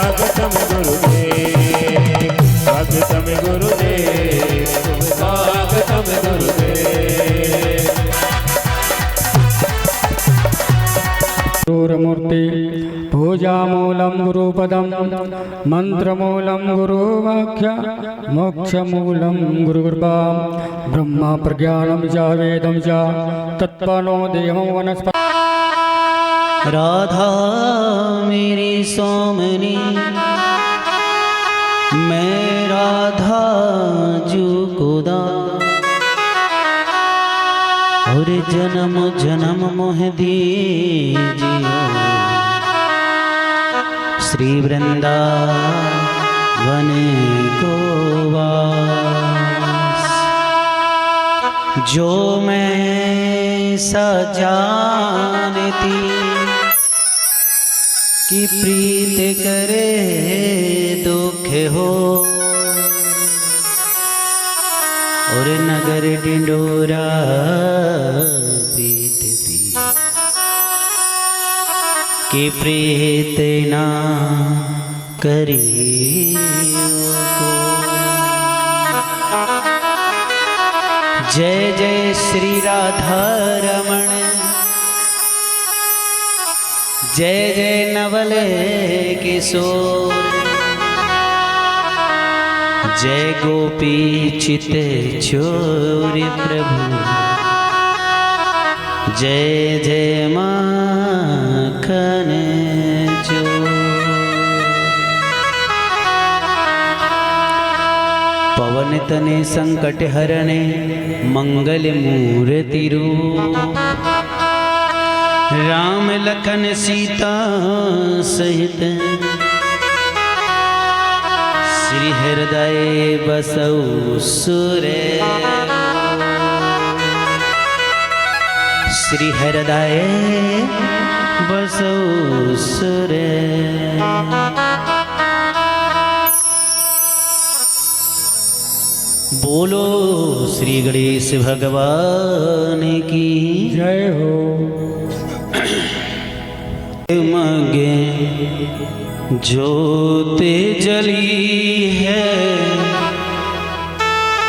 स्वागतम गुरुदेव, स्वागतम गुरुदेव, स्वागतम गुरुदेव। गुरुमूर्ति पूजामूलं गुरुपदं मंत्रमूलं गुरुवाक्य मोक्षमूलं गुरुकृपा ब्रह्म प्रज्ञानं च वेदं च तत्त्वनो देवं वनस्पति। राधा मेरी सोमनी मैं राधा जू खुदा और जन्म जन्म मोह दीजियो श्री वृंदावन को वास। जो मैं सजानती कि प्रीत करे दुख हो और नगर डिंडोरा पीटती कि प्रीत ना करियो को। जय जय श्री राधा रमण, जय जय नवल किशोर, जय गोपी चित चोर प्रभु, जय जय माखन चोर। पवन तने संकट हरणे मंगल मूर्ति रूप, राम लखन सीता सहित श्री हृदय बसौ सुरे। श्री हृदय बसौ सुरे। बोलो श्री गणेश भगवान की जय हो। मगे ज्योत जली है,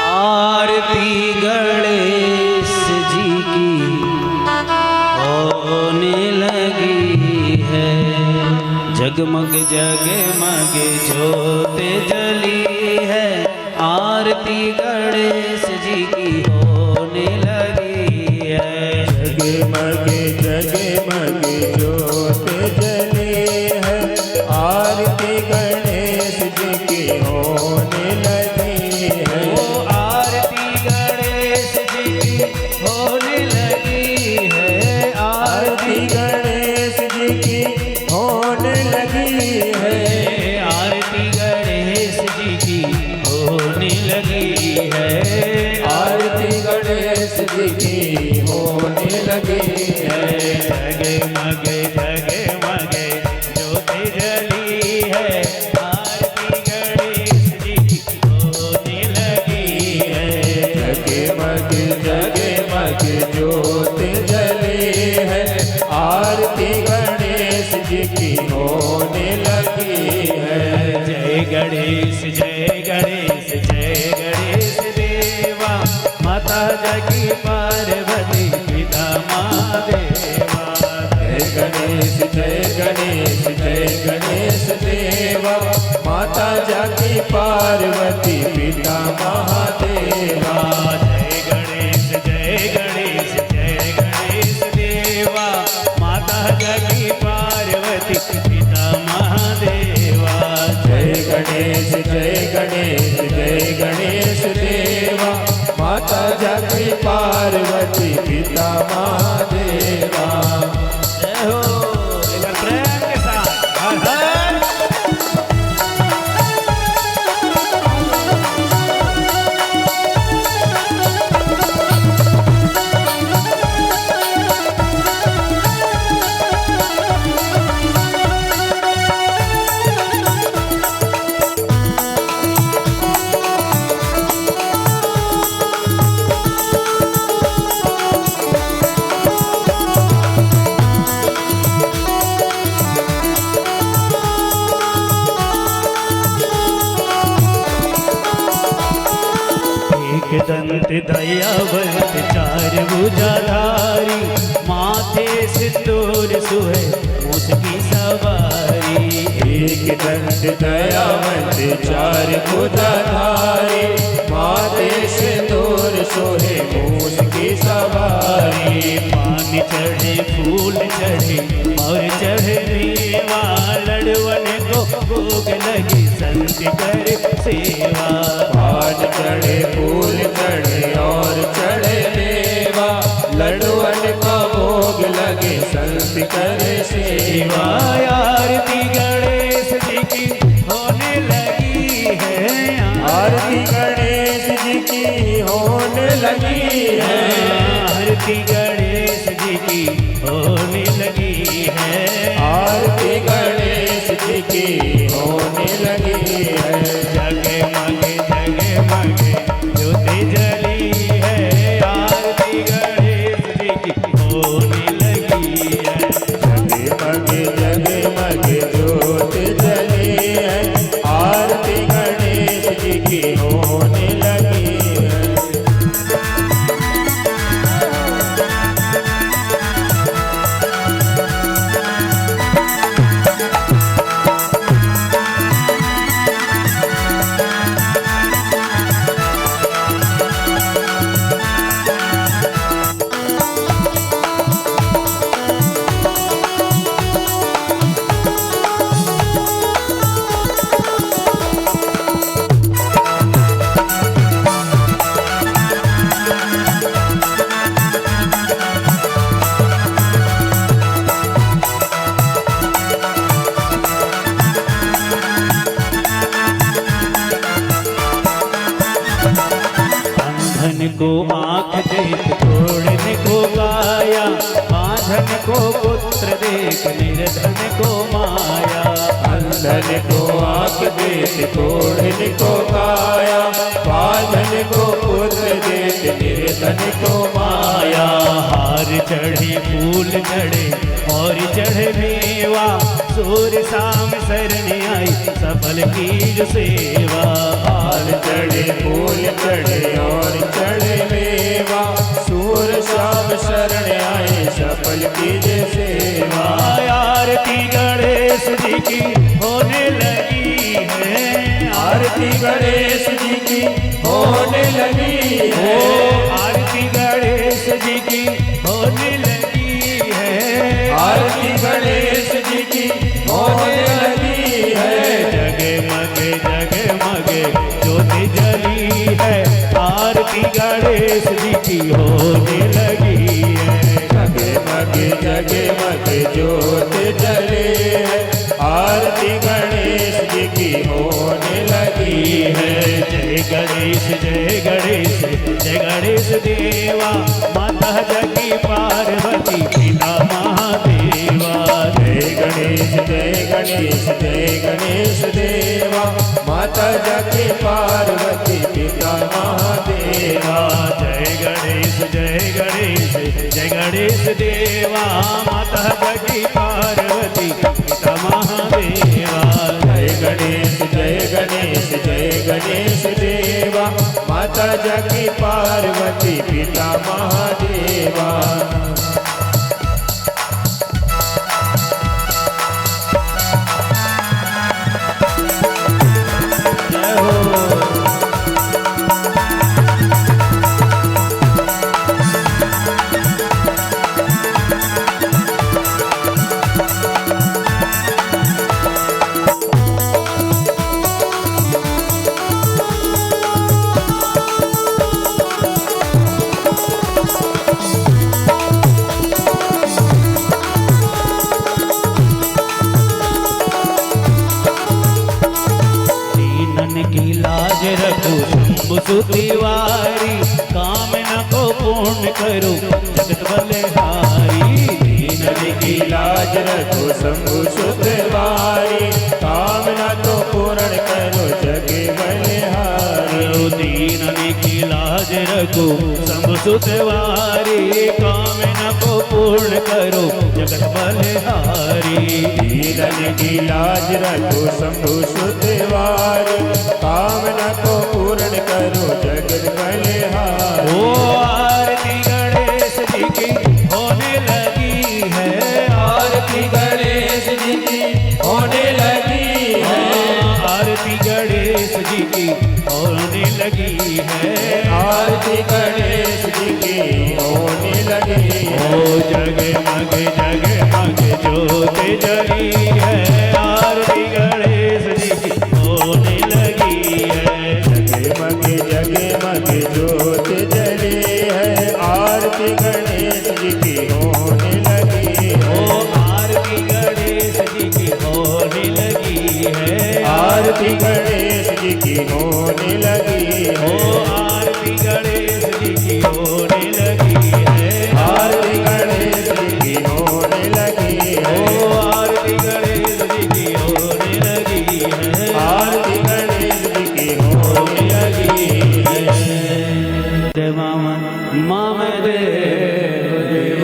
आरती गणेश जी की होने लगी है। जगमग जगमग ज्योत जली है, आरती गणेश जी की होने लगी है। जगमग जगमग ज्योत जले है, आरती गणेश जी की होने लगी है। ओ आरती गणेश जी की होने लगी है, आरती गणेश जी की होने लगी है। आरती गणेश जी की होने लगी है। आरती गणेश जी की होने लगी है। जगमग जगमग ज्योत जली है, आरती गणेश जी की होने लगी है। जगमग जगमग ज्योत जले है, आरती गणेश जी की होने लगी है। जय गणेश जय गणेश देवा, माता जगी पार्वती पिता महादेवा। जय गणेश देवा, माता जाकी पार्वती पिता महादेवा। जय गणेश देवा, माता जगी पार्वती पिता महादेवा। जय गणेश देवा, माता जाकी पार्वती पिता महादेवा। जय हो। एक बार प्रेम के साथ हर हर। दंत दयावंत चार भुजाधारी, माथे सिंदूर सुहे मूस की सवारी। एक दंत दयावंत चार भुजाधारी, माथे सिंदूर सोहे मूस की सवारी। पान चढ़े फूल चढ़े और चढ़े मेवा, लड़वन को भोग लगी संत कर सेवा। पान चढ़े फूल चढ़े और चढ़े मेवा, लड़वन का भोग लगे संत करे सेवा। आरती गणेश जी की होने लगी है, आरती गणेश जी की होने लगी है, आरती गणेश जी की होने लगी है, आरती गणेश जी की होने लगी है। जगमग जगमग ज्योति जली है, आरती गणेश जी की होने लगी है। जगमग जगमग ज्योत जली है, आरती गणेश जी की होने लगी है। अंधन को आँख देख तोड़ने को काया, बांधन को पुत्र देख निर्धन को माया। अंधन को आँख देख तोड़ने को काया, बांधन को पुत्र देख निर्धन को माया। हार चढ़े फूल चढ़े और चढ़े मेवा, सूर शाम शरण आई सफल की जो सेवा। हार चढ़े फूल चढ़े और चढ़े मेवा, सूर शाम शरण आए सफल कीजे सेवा। आरती गणेश जी की होने लगी है, आरती गणेश जी की होने लगी है, आरती गणेश जी की होने लगी है, आरती गणेश जी की होने लगी है। जगमग जगमग ज्योति जली है, आरती गणेश जी की होने लगी है। जगमग जगमग ज्योत जले है, आरती गणेश जी की होने लगी है। जय गणेश जय गणेश जय गणेश देवा, माता जगी पार्वती पिता महादेवा। जय गणेश जय गणेश जय गणेश देवा, माता जगी पार्वती पिता महादेवा। जय गणेश जय गणेश जय गणेश देवा, माता जगी पार्वती पिता महादेवा। जय गणेश जय गणेश जय गणेश देवा, माता जगी पार्वती पिता महादेवा। सुतिवारी, कामना को पूर्ण करो जगत बलिहारी। दीनन की लाज रखो शंभु सुतवारी, कामना को पूर्ण करो जग बलिहारी। दीनन की लाज रखो शंभु सुतवारी, कामना को पूर्ण करो जगत बलिहारी। दीनन की लाज रखो शंभु सुतवारी, कामना को पूर्ण करो जगत बलिहारी। आरती गणेश जी की होने लगी ओ है। आरती गणेश जी की होने लगी है। आरती गणेश जी की होने लगी है। ओ आरती गणेश जी की होने लगी है। आरती गणेश जी की होने लगी है। देव मम देव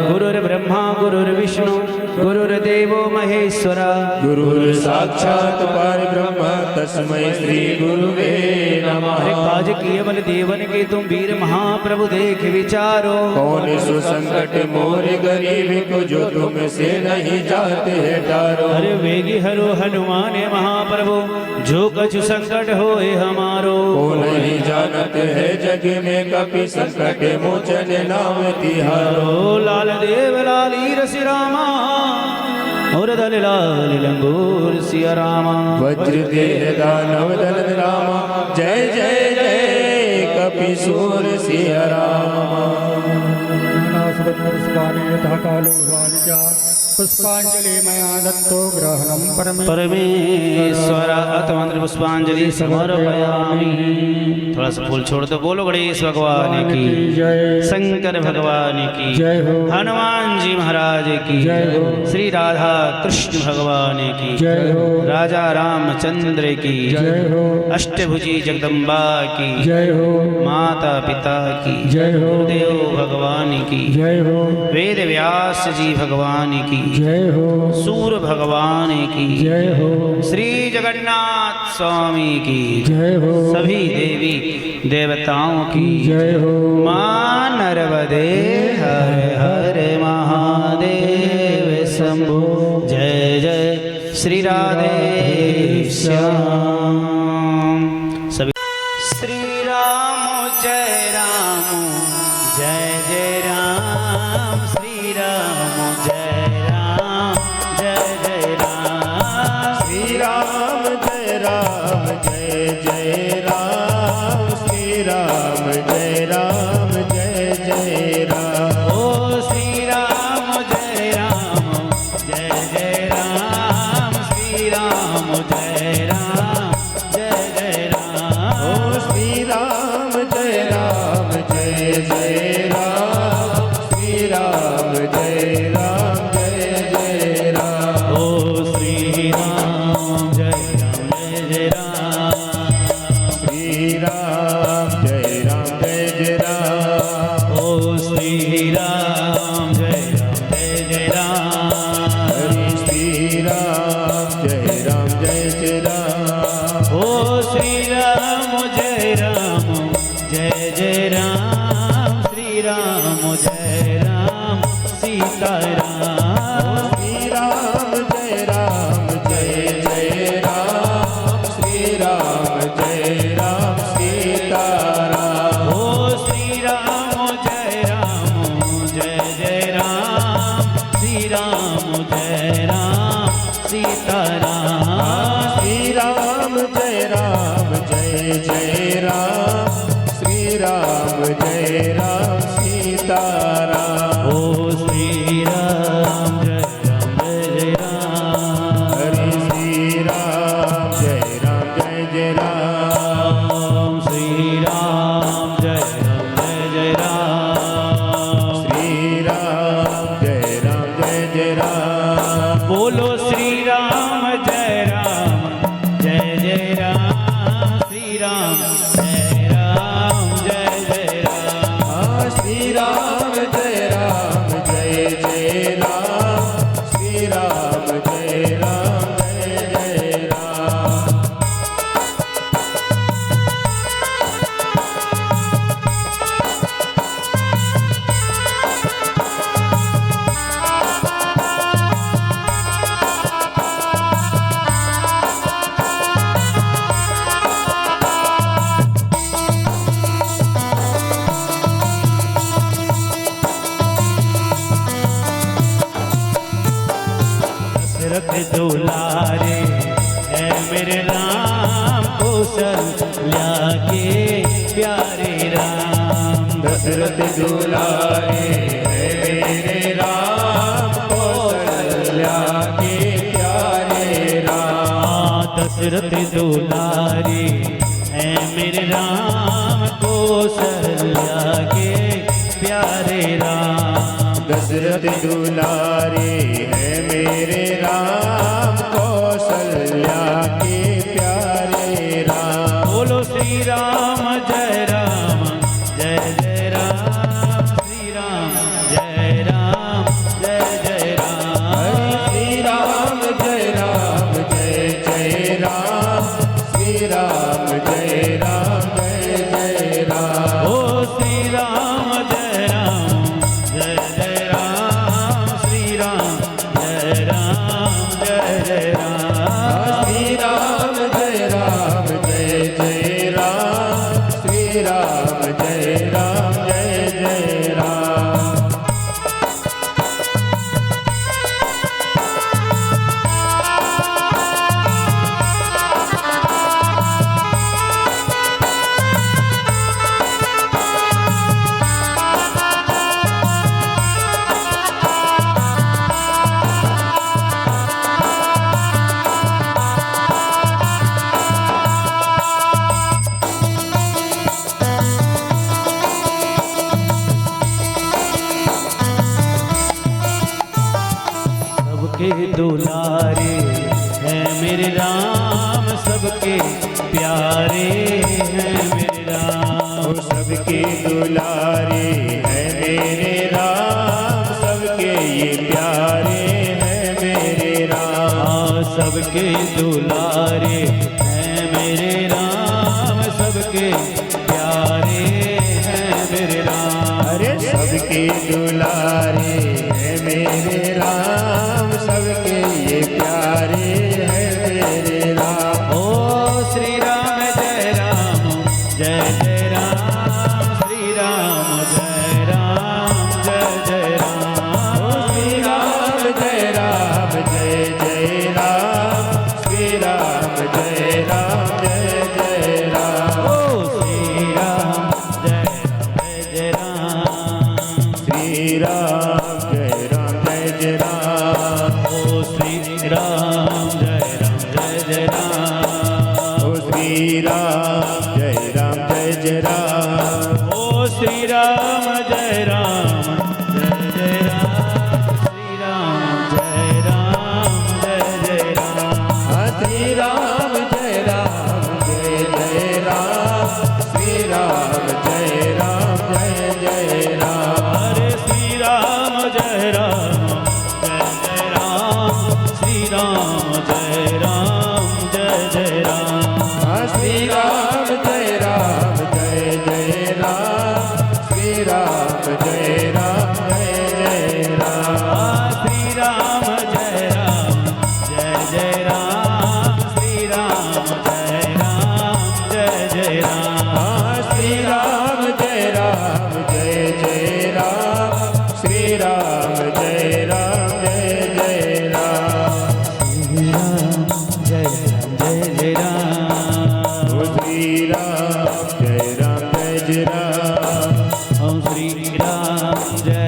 गुरुर्ब्रह्मा गुरुर्विष्णु गुरुर्देवो महेश्वरा गुरुर् साक्षात् परब्रह्म तस्मै श्री गुरुवे नमः। हरे काज केवल देवन के तुम वीर महाप्रभु देख विचारो। कौन सुसंकट मोर गरीब को जो तुमसे नहीं जाते है टारो। हरे वेगी हरो हनुमान महाप्रभु जो कछु संकट होए हमारो। को नहीं जानत है जग में कपि संकट मोचन नाम तिहारो। ओ लाल देव लाली रसि रामा और दल लाल लंगूर सिया रामा। वज्र देह दानव दल रामा जय जय जय कपि सूर सिया रामा। पुष्पाणि यथा कालो वालिजा पुष्पांजलि मया दत्तो ग्रहणं परमेश्वर अतमंत्र पुष्पांजलि समर्पयामि। थोड़ा सा फूल छोड़ दो। बोलो गणेश भगवान की जय। शंकर भगवान की जय हो। हनुमान जी महाराज की जय हो। श्री राधा कृष्ण भगवान की जय हो। राजा रामचंद्र की जय हो। अष्टभुजी जगदम्बा की जय हो। माता पिता की जय हो। देव भगवान की जय हो। वेद व्यास जी भगवान की जय हो। सूर भगवान की जय हो। श्री जगन्नाथ स्वामी की जय हो। सभी देवी देवताओं की जय हो। मां नर्मदे हर हर महादेव शंभो। जय जय श्री राधे श्याम। सभी श्री राम जय राम जय जय राम। श्री राम जय राम जय जय राम। श्री राम जय राम जय जय राम। श्री राम जय राम जय जय राम। ओ श्री राम जय राम जय जय राम। श्री राम जय राम जय जय राम। ओ श्री राम जय राम जय जय राम। श्री राम जय राम जय जय राम। ओ श्री राम जय राम जय जय राम। श्री राम जय राम जय जय राम। ओ श्री राम जय राम जय जय राम। हरि श्री राम जय राम जय जय राम। ओ श्री राम जय राम जय जय राम। श्री राम जय राम सीता राम। श्री राम जय राम जय जय राम। श्री राम जय राम सीता राम। ओ श्री राम जय राम जय जय राम। श्री राम जय राम सीता राम। श्री राम जय राम जय जय राम। श्री राम जय राम सीता राम। ओ श्री राम जय राम जय जय राम। हरि श्री राम जय राम जय जय राम। श्री राम जय राम जय जय राम। श्री राम जय राम जय जय राम। बोलो श्री राम जय राम जय जय राम। श्री राम जय राम जय जय राम। हाँ, श्री राम जय राम जय जय राम। श्री राम जय राम जय जय राम। दशरथ दुलारे है मेरे राम कौशल्या के प्यारे राम। दशरथ दुलारे है मेरे राम कौशल्या के प्यारे राम। दशरथ दुलारे हैं मेरे राम, कौशल्या के प्यारे राम। दशरथ दुलारे हैं मेरे राम, कौशल्या के प्यारे राम। बोलो श्री राम जय राम, जय जय राम, श्री राम जय राम, जय जय राम। श्री राम जय राम, जय जय राम, श्री राम जय राम, जय जय राम। ओ श्री राम जय राम, जय जय राम, श्री राम जय राम, जय जय राम। श्री राम जय राम, जय जय राम, श्री राम जय राम, जय जय राम। सबके दुलारे हैं मेरे राम, सबके प्यारे हैं मेरे राम। सबके दुलारे हैं मेरे राम, सबके ये प्यारे हैं मेरे राम। सबके दुलारे हैं मेरे राम, सबके प्यारे हैं मेरे राम। अरे सबके दुलारे हैं मेरे राम, सबके ये प्यारे हैं मेरे राम। ओ श्री राम जय राम, जय जय राम, श्री राम जय राम, जय जय राम। श्री राम जय राम, जय जय राम, श्री राम जय राम, जय जय राम। ओ श्री राम जय जय राम, श्री राम जय राम, जय जय राम। ओ श्री राम जय जय राम। ओ श्री राम जय राम, जय जय राम। ओ श्री राम जय राम, जय जय राम, श्री राम जय राम, जय जय राम। श्री राम जय राम, जय जय राम, श्री राम जय राम, जय जय राम। हरे श्री राम जय राम, जय जय राम, श्री राम जय राम, जय जय राम। श्री राम जय राम, जय जय राम, श्री राम जय राम, जय जय राम। श्री राम जय राम, जय जय राम, श्री राम जय राम, जय जय राम। श्री राम जय राम, जय जय राम, श्री राम जय राम, जय जय राम। श्री राम जय राम, जय जय राम। ओ श्री राम जय राम, जय जय राम। ओम श्री राम जय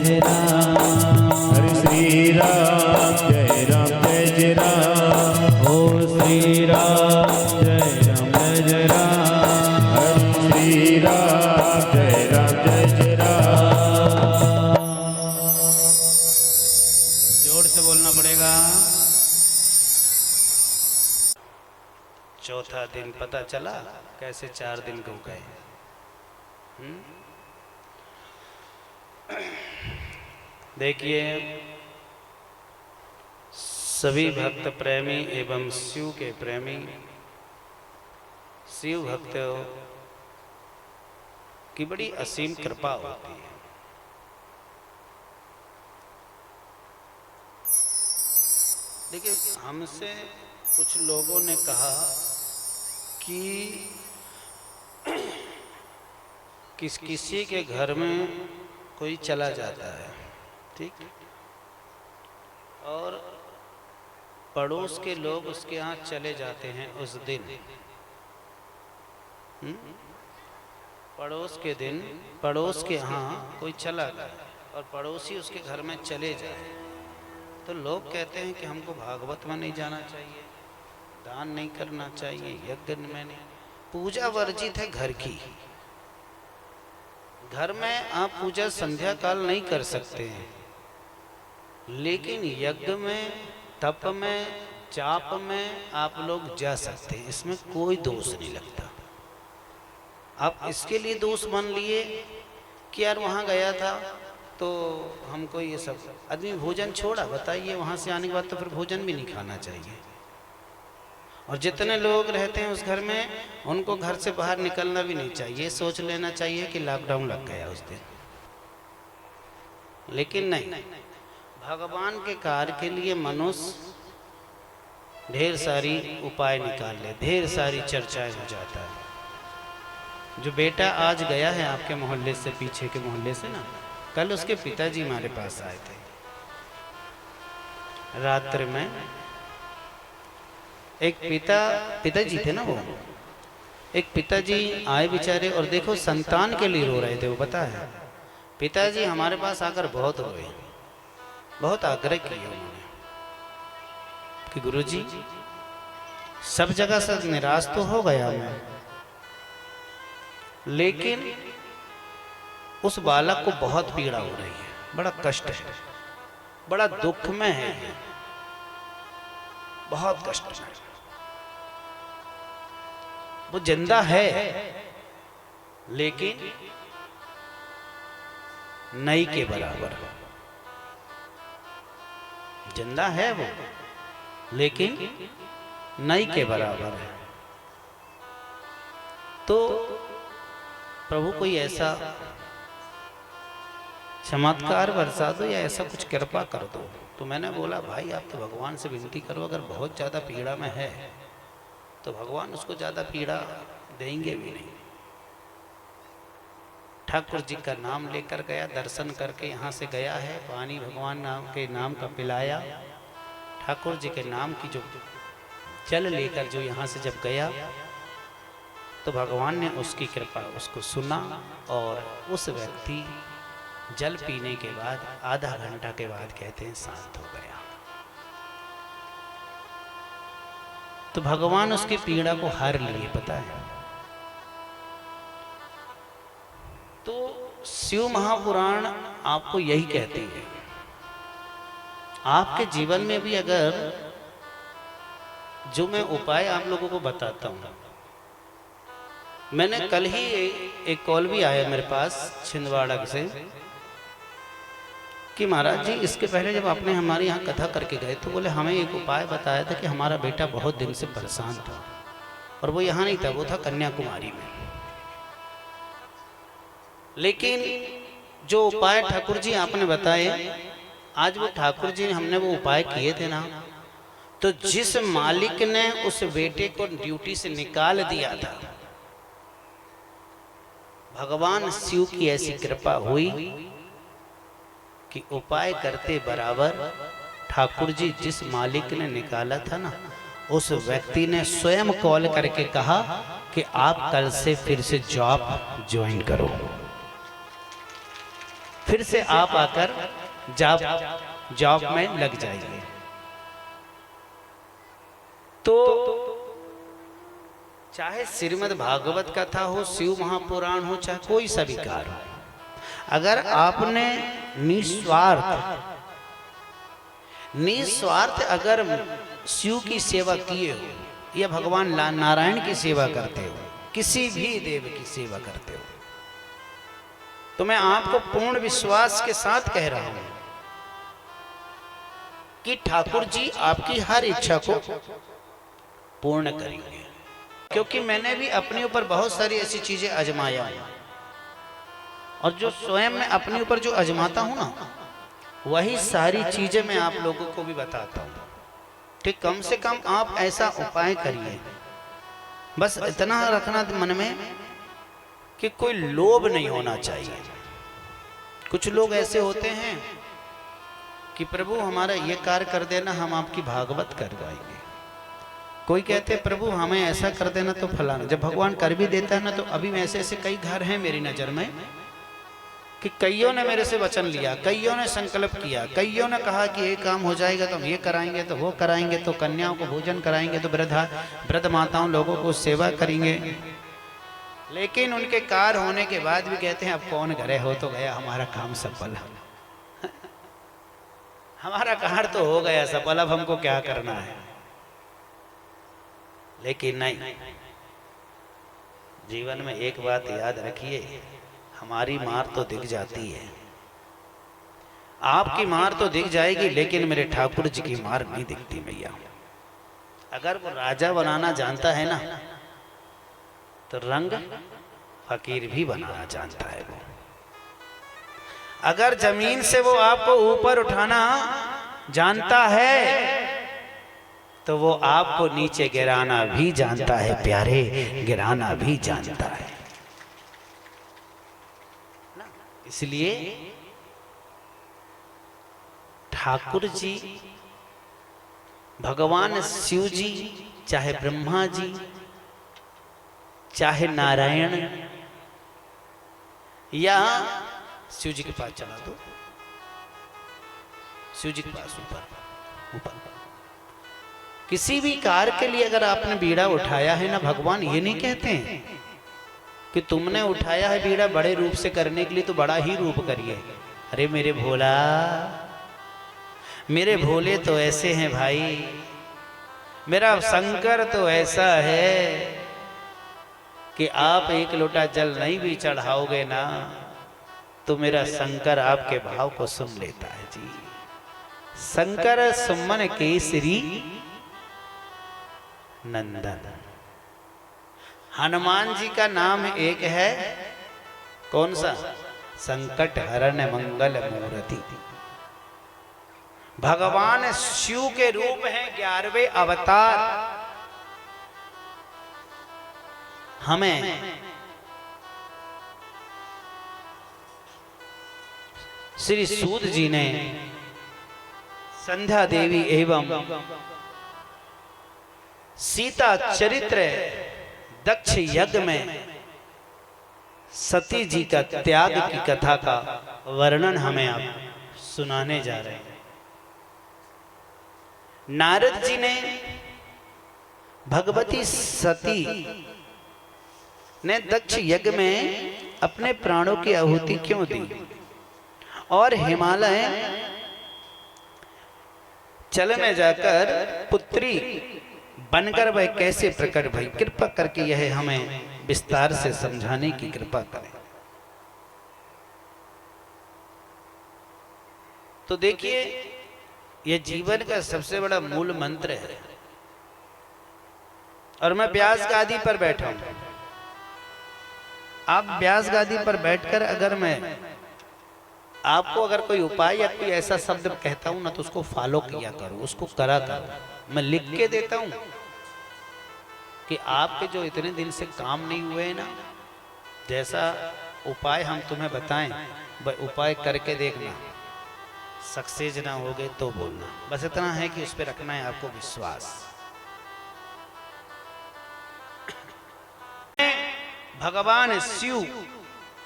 जय राम। हरे श्री राम जय राम, जय जय राम। ओ श्री राम जय जय राम। हरे श्री राम जय राम, जय जय राम। जोर से बोलना पड़ेगा। चौथा दिन पता चला कैसे 4 दिन को गए। देखिए सभी भक्त प्रेमी एवं शिव के प्रेमी, शिव भक्तों की बड़ी असीम कृपा होती है। देखिए हमसे कुछ लोगों ने कहा कि किसी के घर में कोई चला जाता है, ठीक, और पड़ोस के लोग उसके यहाँ चले जाते हैं उस दिन। पड़ोस के दिन पड़ोस के यहाँ कोई चला गया और पड़ोसी उसके घर में चले जाए, तो लोग कहते हैं कि हमको भागवत में नहीं जाना चाहिए, दान नहीं करना चाहिए, यज्ञ में नहीं। पूजा वर्जित है घर की। घर में आप पूजा संध्या काल नहीं कर सकते हैं, लेकिन यज्ञ में, तप में, जाप में आप लोग जा सकते हैं, इसमें कोई दोष नहीं लगता। आप इसके लिए दोष मान लिए कि यार वहाँ गया था तो हमको ये सब, आदमी भोजन छोड़ा, बताइए वहाँ से आने के बाद तो फिर भोजन भी नहीं खाना चाहिए। और जितने लोग रहते हैं उस घर में, उनको घर से बाहर निकलना भी नहीं चाहिए। सोच लेना चाहिए कि लॉकडाउन लग गया उस दिन, लेकिन नहीं, भगवान के कार्य के लिए मनुष्य ढेर सारी उपाय निकाल ले, ढेर सारी चर्चाएं हो जाता है। जो बेटा आज गया है आपके मोहल्ले से, पीछे के मोहल्ले से ना, कल उसके पिताजी हमारे पास आए थे रात्रि में। एक पिताजी थे ना वो, एक पिताजी आए बेचारे, और देखो संतान के लिए रो रहे थे वो, पता है। पिताजी हमारे पास आकर बहुत रोए, बहुत आग्रह किया उन्होंने कि गुरुजी सब जगह से निराश तो हो गया मैं, लेकिन उस बालक को बहुत पीड़ा हो रही है, बड़ा कष्ट है, बड़ा दुख में है, बहुत कष्ट है। वो जिंदा है लेकिन नई के बराबर। जिंदा है वो लेकिन नई के बराबर है। तो प्रभु कोई ऐसा चमत्कार बरसा दो या ऐसा कुछ कृपा कर दो। तो मैंने बोला भाई आप तो भगवान से विनती करो, अगर बहुत ज़्यादा पीड़ा में है तो भगवान उसको ज़्यादा पीड़ा देंगे भी नहीं। ठाकुर जी का नाम लेकर गया, दर्शन करके यहाँ से गया है, पानी भगवान नाम के नाम का पिलाया, ठाकुर जी के नाम की जो जल लेकर जो यहाँ से जब गया तो भगवान ने उसकी कृपा, उसको सुना, और उस व्यक्ति जल पीने के बाद आधा घंटा के बाद कहते हैं शांत हो गया। तो भगवान उसकी पीड़ा को हर लिए, पता है। तो शिव महापुराण आपको यही कहती है। आपके जीवन में भी अगर जो मैं उपाय आप लोगों को बताता हूं, मैंने कल ही एक कॉल भी आया मेरे पास छिंदवाड़ा से कि महाराज जी इसके पहले जब आपने हमारे यहाँ कथा करके गए तो बोले हमें एक उपाय बताया था कि हमारा बेटा बहुत दिन से परेशान था, और वो यहाँ नहीं था, वो था कन्याकुमारी में। लेकिन जो उपाय ठाकुर जी आपने बताए, आज वो ठाकुर जी हमने वो उपाय किए थे ना, तो जिस मालिक ने उस बेटे को ड्यूटी से निकाल दिया था, भगवान शिव की ऐसी कृपा हुई कि उपाय करते बराबर ठाकुर जी जिस मालिक ने निकाला था ना, उस व्यक्ति ने स्वयं कॉल करके कहा कि आप कल से फिर से जॉब ज्वाइन करो, फिर से आप आकर जॉब में लग जाइए। तो चाहे श्रीमद् भागवत कथा हो, शिव महापुराण हो, चाहे कोई सा भी कार्य हो, अगर आपने निस्वार्थ अगर शिव की सेवा किए हो या भगवान नारायण की सेवा करते हो, किसी भी देव की सेवा करते हो, तो मैं आपको पूर्ण विश्वास के साथ कह रहा हूं कि ठाकुर जी आपकी हर इच्छा को पूर्ण करेंगे। क्योंकि मैंने भी अपने ऊपर बहुत सारी ऐसी चीजें आजमाया है, और जो स्वयं मैं अपने ऊपर जो आजमाता हूं ना, वही सारी चीजें मैं आप लोगों को भी बताता हूं। ठीक, कम से कम आप ऐसा उपाय करिए, बस इतना रखना मन में कि कोई लोभ नहीं होना चाहिए। कुछ लोग ऐसे होते हैं कि प्रभु हमारा ये कार्य कर देना, हम आपकी भागवत करवाएंगे। कोई कहते प्रभु हमें ऐसा कर देना तो फलाना। जब भगवान कर भी देता है ना, तो अभी ऐसे ऐसे कई घर हैं मेरी नज़र में कि कईयों ने मेरे से वचन लिया, कईयों ने संकल्प किया, कईयों ने कहा कि ये काम हो जाएगा तो हम ये कराएंगे, तो वो कराएंगे, तो कन्याओं को भोजन कराएंगे, तो वृद्ध माताओं लोगों को सेवा करेंगे। लेकिन उनके कार्य होने के बाद भी कहते हैं अब कौन करे, हो तो गया हमारा काम सफल। हमारा कार्य तो हो गया सफल, अब हमको क्या करना है। लेकिन नहीं, जीवन में एक बात याद रखिए, हमारी मार तो दिख जाती है, आपकी मार तो दिख जाएगी, लेकिन मेरे ठाकुर जी की मार नहीं दिखती मैया। अगर वो राजा बनाना जानता है ना, तो रंग फकीर भी बनाना जानता है वो। अगर जमीन से वो आपको ऊपर उठाना जानता है, तो वो आपको नीचे गिराना भी जानता है प्यारे, गिराना भी जानता है। इसलिए ठाकुर जी, भगवान शिव जी, चाहे ब्रह्मा जी, चाहे नारायण, या शिव जी के पास चला दो, शिव जी के पास ऊपर किसी भी कार्य के लिए अगर आपने बीड़ा उठाया है ना, भगवान ये नहीं कहते हैं कि तुमने उठाया है बीड़ा बड़े रूप से करने के लिए तो बड़ा ही रूप करिए। अरे मेरे भोला, मेरे भोले तो ऐसे हैं भाई, मेरा शंकर तो ऐसा है कि आप एक लोटा जल नहीं भी चढ़ाओगे ना, तो मेरा शंकर आपके भाव को सुन लेता है जी। शंकर सुमन केसरी नंदन। हनुमान जी का नाम एक है, कौन सा? संकट हरण मंगल मूर्ति। भगवान शिव के रूप हैं 11वें अवतार। हमें श्री सूत जी ने संध्या देवी एवं सीता चरित्र दक्ष यज्ञ में सती जी का त्याग की कथा का वर्णन हमें आप सुनाने जा रहे हैं। नारद जी ने भगवती सती ने दक्ष यज्ञ में अपने प्राणों की आहुति क्यों दी, और हिमालय चल में जाकर पुत्री बनकर वह कैसे प्रकट भई, कृपा करके यह हमें विस्तार से समझाने की कृपा करें। तो देखिए, यह जीवन का सबसे बड़ा मूल मंत्र है। और मैं व्यास गादी पर बैठा हूं। आप व्यास गादी पर बैठकर अगर मैं आपको अगर कोई उपाय या कोई ऐसा शब्द कहता हूं ना, तो उसको फॉलो किया करो, उसको करा करो। मैं लिख के देता हूं कि आपके जो इतने दिन से काम नहीं हुए ना, जैसा उपाय हम तुम्हें बताएं वह उपाय करके देखना, सक्सेस ना हो गए तो बोलना। बस इतना है कि उस पर रखना है आपको विश्वास। भगवान शिव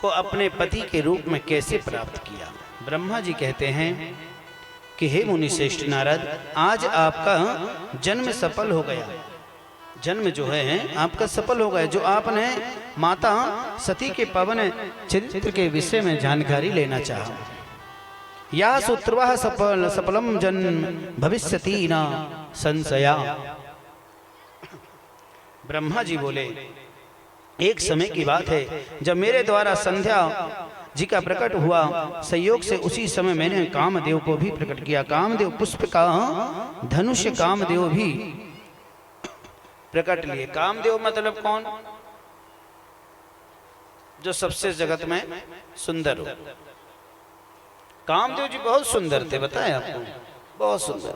को अपने पति के रूप में कैसे प्राप्त किया? ब्रह्मा जी कहते हैं कि हे मुनि श्रेष्ठ नारद, आज आपका जन्म सफल हो गया। जन्म जो है आपका सफल हो गया। जो आपने माता सती के पावन चरित्र के विषय में जानकारी लेना चाहा, या सूत्रवाह सफलम जन्म भविष्यति न संशया। ब्रह्मा जी बोले, एक समय की बात है जब मेरे द्वारा संध्या जी का प्रकट हुआ संयोग से, उसी समय मैंने कामदेव को भी प्रकट किया। कामदेव पुष्प का धनुष कामदेव भी प्रकट लिए। कामदेव मतलब कौन? जो सबसे जगत में सुंदर हो। कामदेव जी बहुत सुंदर थे, बताएं आपको, बहुत सुंदर।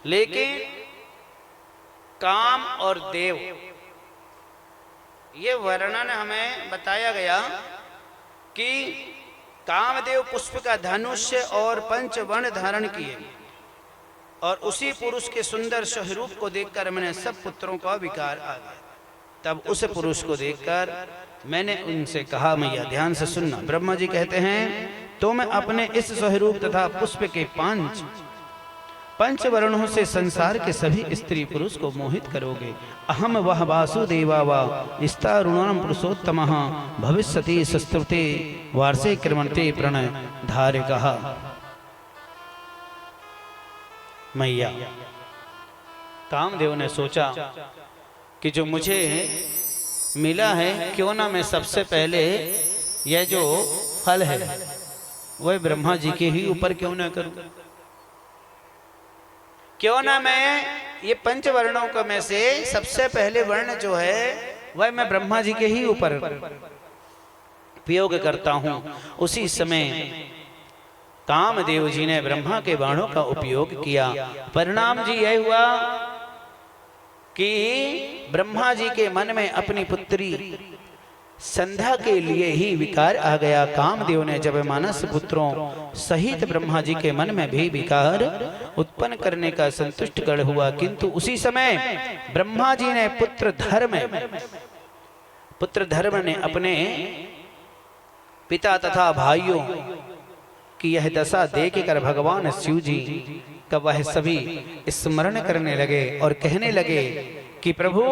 लेकिन काम और देव, ये वर्णन हमें बताया गया कि कामदेव पुष्प का धनुष और पंचवर्ण धारण किए, और उसी पुरुष के सुंदर स्वरूप को देखकर मैंने सब पुत्रों का विकार आ गया। तब उस पुरुष को देखकर मैंने उनसे कहा, मैया ध्यान से सुनना। ब्रह्मा जी कहते हैं, तो मैं अपने इस स्वरूप तथा पुष्प के पंच वर्णों से संसार के सभी स्त्री पुरुष को मोहित करोगे। अहम वह वासुदेवा वा स्तारुणाम पुरुषोत्तमः भविष्यति सस्तुते वार्षे क्रमणते प्रणय धारे कहा। मैया कामदेव ने सोचा कि जो मुझे मिला है, क्यों ना मैं सबसे पहले यह जो फल है वह ब्रह्मा जी के ही ऊपर क्यों ना करूं, क्यों ना मैं ये पंच वर्णों को में से सबसे पहले वर्ण जो है वह मैं ब्रह्मा जी के ही ऊपर उपयोग करता हूं। उसी समय कामदेव जी ने ब्रह्मा के बाणों का उपयोग किया। परिणाम जी यह हुआ कि ब्रह्मा जी के मन में अपनी पुत्री संध्या के लिए ही विकार आ गया। कामदेव ने जब मानस पुत्रों सहित ब्रह्मा जी के मन में भी विकार उत्पन्न करने का संतुष्ट गढ़ हुआ, किंतु उसी समय ब्रह्मा जी ने पुत्र धर्म ने अपने पिता तथा भाइयों की यह दशा देखकर भगवान शिव जी का वह सभी स्मरण करने लगे और कहने लगे कि प्रभु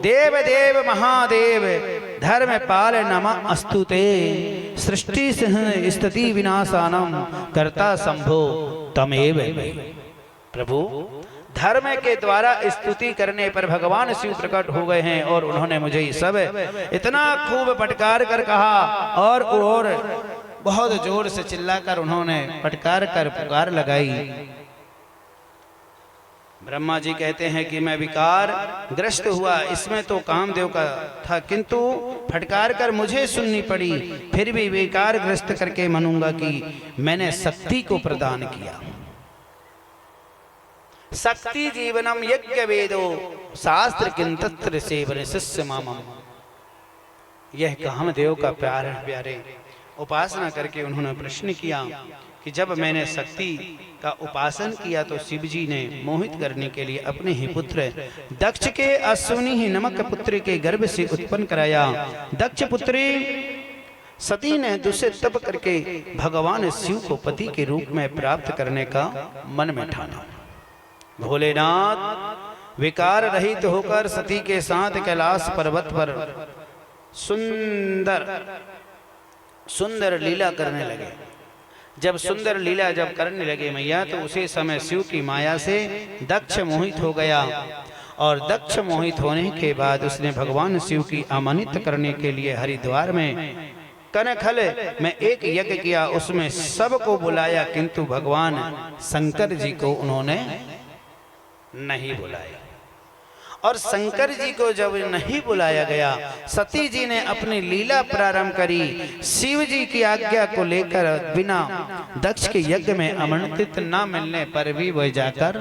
देव देव महादेव धर्म पाल नमः अस्तुते सृष्टि सिंह स्थिति विनाशानम कर्ता संभो तमेव। प्रभु धर्म के द्वारा स्तुति करने पर भगवान शिव प्रकट हो गए हैं और उन्होंने मुझे सब इतना खूब फटकार कर कहा और बहुत जोर से चिल्लाकर उन्होंने फटकार कर पुकार लगाई। ब्रह्मा जी कहते हैं कि मैं विकार ग्रस्त हुआ, इसमें तो कामदेव का था, किंतु फटकार कर मुझे सुननी पड़ी। फिर भी विकार ग्रस्त करके मानूंगा कि मैंने शक्ति को प्रदान किया। शक्ति जीवनम यज्ञ वेदो शास्त्र किंतत्र सेवन शिष्य मामम। यह कामदेव का प्यारे उपासना करके उन्होंने प्रश्न किया कि जब मैंने शक्ति का उपासन किया तो शिव जी ने मोहित करने के लिए अपने ही पुत्र दक्ष के अश्विनी ही नमक पुत्र के गर्भ से उत्पन्न कराया। दक्ष पुत्री सती ने दूषित तप करके भगवान शिव को पति के रूप में प्राप्त करने का मन में ठाना। भोलेनाथ विकार रहित होकर सती के साथ कैलाश पर्वत पर सुंदर लीला करने लगे। जब सुंदर लीला जब करने लगे मैया, तो उसी समय शिव की माया से दक्ष मोहित हो गया और दक्ष मोहित होने के बाद उसने भगवान शिव की आमंत्रित करने के लिए हरिद्वार में कनखल में एक यज्ञ किया। उसमें सबको बुलाया, किंतु भगवान शंकर जी को उन्होंने नहीं बुलाया। और शंकर जी को जब नहीं बुलाया गया, सती जी ने अपनी लीला प्रारंभ करी। शिव जी की आज्ञा को लेकर बिना दक्ष के यज्ञ में आमंत्रित न मिलने पर भी वह जाकर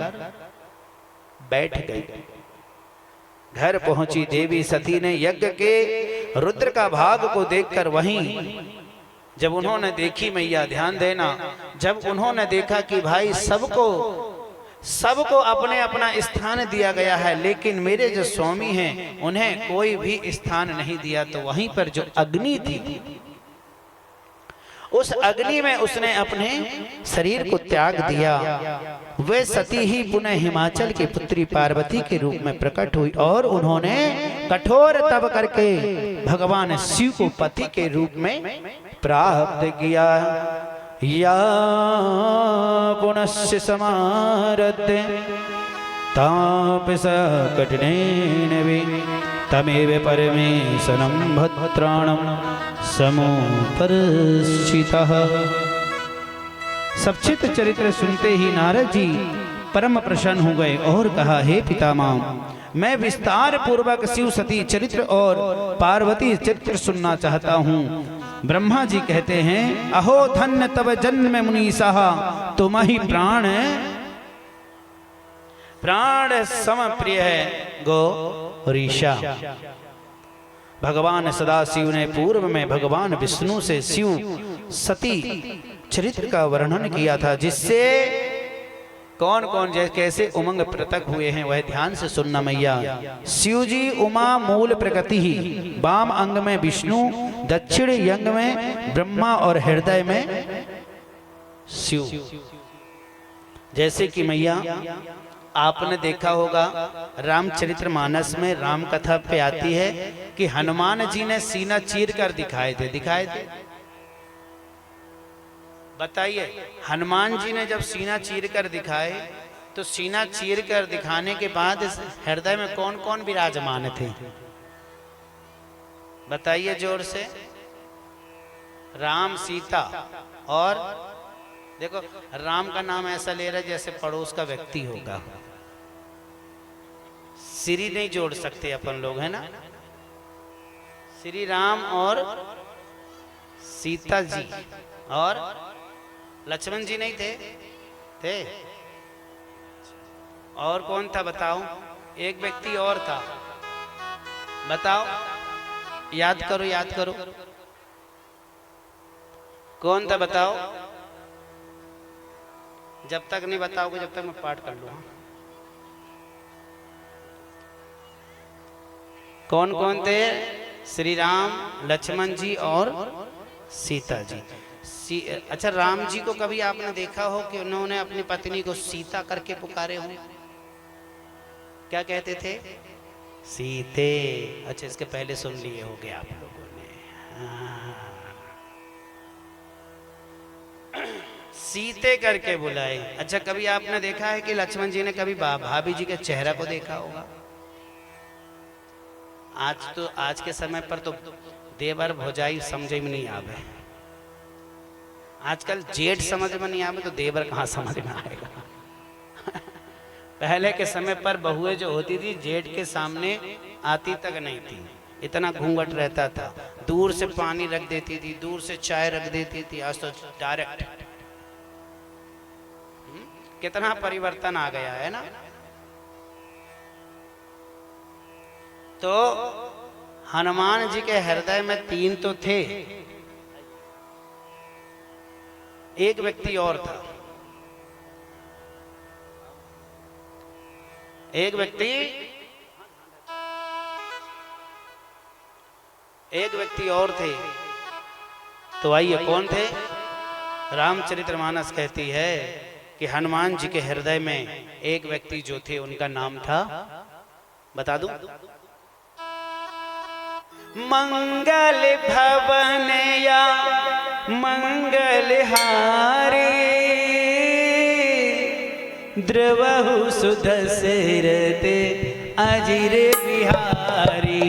बैठ गई। घर पहुंची देवी सती ने यज्ञ के रुद्र का भाग को देखकर वहीं जब उन्होंने देखी, मैया ध्यान देना, जब उन्होंने देखा कि भाई सबको अपने अपना स्थान दिया गया है, लेकिन मेरे जो स्वामी हैं उन्हें कोई भी स्थान नहीं दिया, तो वहीं पर जो अग्नि थी उस अग्नि में उसने अपने शरीर को त्याग दिया। वे सती ही पुनः हिमाचल की पुत्री पार्वती के रूप में प्रकट हुई और उन्होंने कठोर तप करके भगवान शिव को पति के रूप में प्राप्त किया। या पुनश्च समारद्य तापस कठिनेन वे तमेव परमेशनं भद्राणं समुपरिष्ठितः। सपचित चरित्र सुनते ही नारद जी परम प्रसन्न हो गए और कहा, हे पितामह, मैं विस्तार पूर्वक शिव सती चरित्र और पार्वती चरित्र सुनना चाहता हूँ। ब्रह्मा जी कहते हैं, अहो धन्य तब जन्म मुनीसा, तुम ही प्राण सम प्रिय है गौरीशा। भगवान सदाशिव ने पूर्व में भगवान विष्णु से शिव सती चरित्र का वर्णन किया था, जिससे कौन कौन जैसे कैसे उमंग पृथक हुए हैं वह ध्यान से सुनना मैया। शिव जी उमा मूल प्रकृति ही, वाम अंग में विष्णु, दक्षिण यंग में ब्रह्मा और हृदय में शिव। जैसे कि मैया आपने देखा होगा रामचरितमानस में राम कथा पे आती है कि हनुमान जी ने सीना चीर कर दिखाए थे। बताइए, हनुमान जी ने जब सीना चीर कर दिखाए तो सीना चीर कर दिखाने के बाद इस हृदय में कौन कौन विराजमान थे? बताइए जोर से। राम, सीता और देखो राम का नाम ऐसा ले रहा है जैसे पड़ोस का व्यक्ति होगा। श्री नहीं जोड़ सकते अपन लोग, है ना। श्री राम और सीता जी और लक्ष्मण जी नहीं थे? और कौन था बताओ? एक व्यक्ति और था, बताओ, याद करो। कौन था बताओ? जब तक नहीं बताओगे जब तक मैं पाठ कर लूँ। कौन कौन थे? श्री राम, लक्ष्मण जी और सीता जी। अच्छा, राम जी को कभी आपने देखा हो कि उन्होंने अपनी पत्नी को सीता करके पुकारे हो? क्या कहते थे? सीते। अच्छा, इसके पहले सुन लिए होंगे आप लोगों ने। सीते करके बुलाए। अच्छा, कभी आपने देखा है कि लक्ष्मण जी ने कभी भाभी जी के चेहरा को देखा होगा? आज के समय पर तो देवर भौजाई समझ में नहीं आवे। आजकल जेठ समझ में नहीं आवे तो देवर कहाँ समझ में आएगा। पहले के समय पर बहुएं जो होती थी जेठ के सामने आती तक नहीं थी, इतना घूंघट रहता था। दूर से पानी रख देती थी, दूर से चाय रख देती थी। आज तो डायरेक्ट। कितना परिवर्तन आ गया है ना। तो हनुमान जी के हृदय में 3 तो थे, एक व्यक्ति और था। एक व्यक्ति और थे। तो आइए, कौन थे? रामचरितमानस कहती है कि हनुमान जी के हृदय में एक व्यक्ति जो थे उनका नाम था, बता दूं? मंगल भवन या मंगल हारी, द्रवहु सुदशरथे अजिर बिहारी।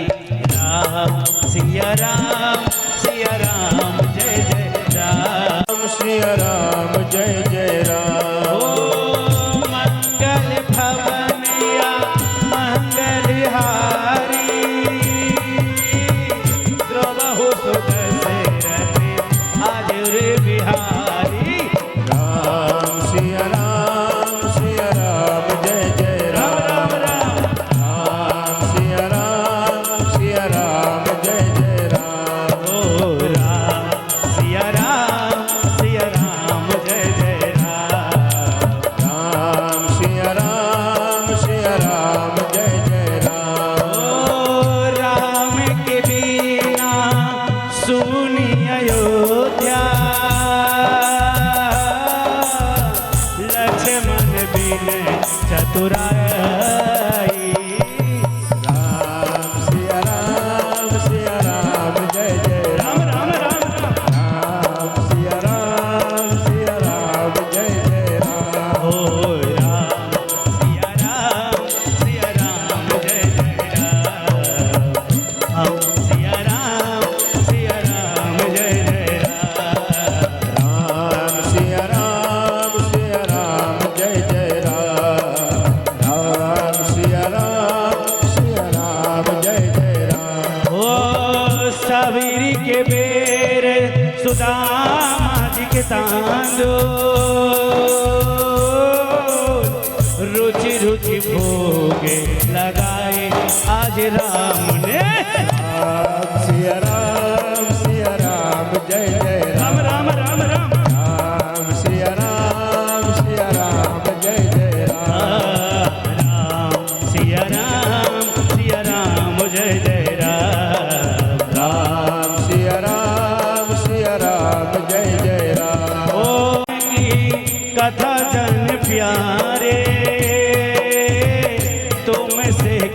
राम सिया राम, सिया राम जय जय राम, सिया राम जय जय राम। ओ मंगल भवन या मंगल हारी, द्रवहु सुदशरथे अजिर बिहारी। राम सिया राम, सिया राम जय जय राम। राम सिया राम, सिया राम जय जय राम। ओ राम सिया राम, सिया राम जय जय राम। राम सिया राम, सिया राम जय जय राम। ओ राम के बिना सुनी अयोध्या, लक्ष्मण बिन चतुराई। राम सिया राम जय जय राम। राम राम राम राम सिया राम, सिया राम जय जय राम। ओ राम सिया राम, सिया राम जय जय राम। हम सिया राम, सिया राम जय जय राम। राम सिया राम, सिया राम जय जय राम। राम सिया राम, सिया राम जय जय राम। ओ सबरी के बेर सुदामा जी के तांदो, रुचि रुचि भोगे लगाए आज राम ने। राम सिया राम, सिया राम जय जय राम। राम राम राम राम राम सिया राम, सिया राम जय जय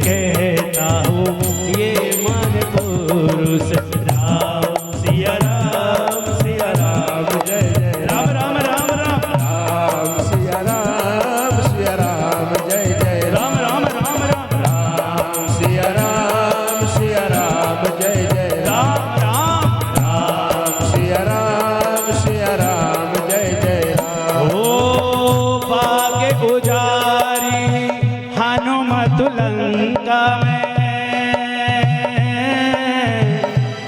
कहता हूँ ये मन पुरुष राम सिया राम सिया राम जय जय राम राम राम राम राम सिया राम जय जय राम राम राम राम राम सिया राम जय जय राम राम राम सिया राम जय जय राम ओ बाग उजारी हनुमत लंका में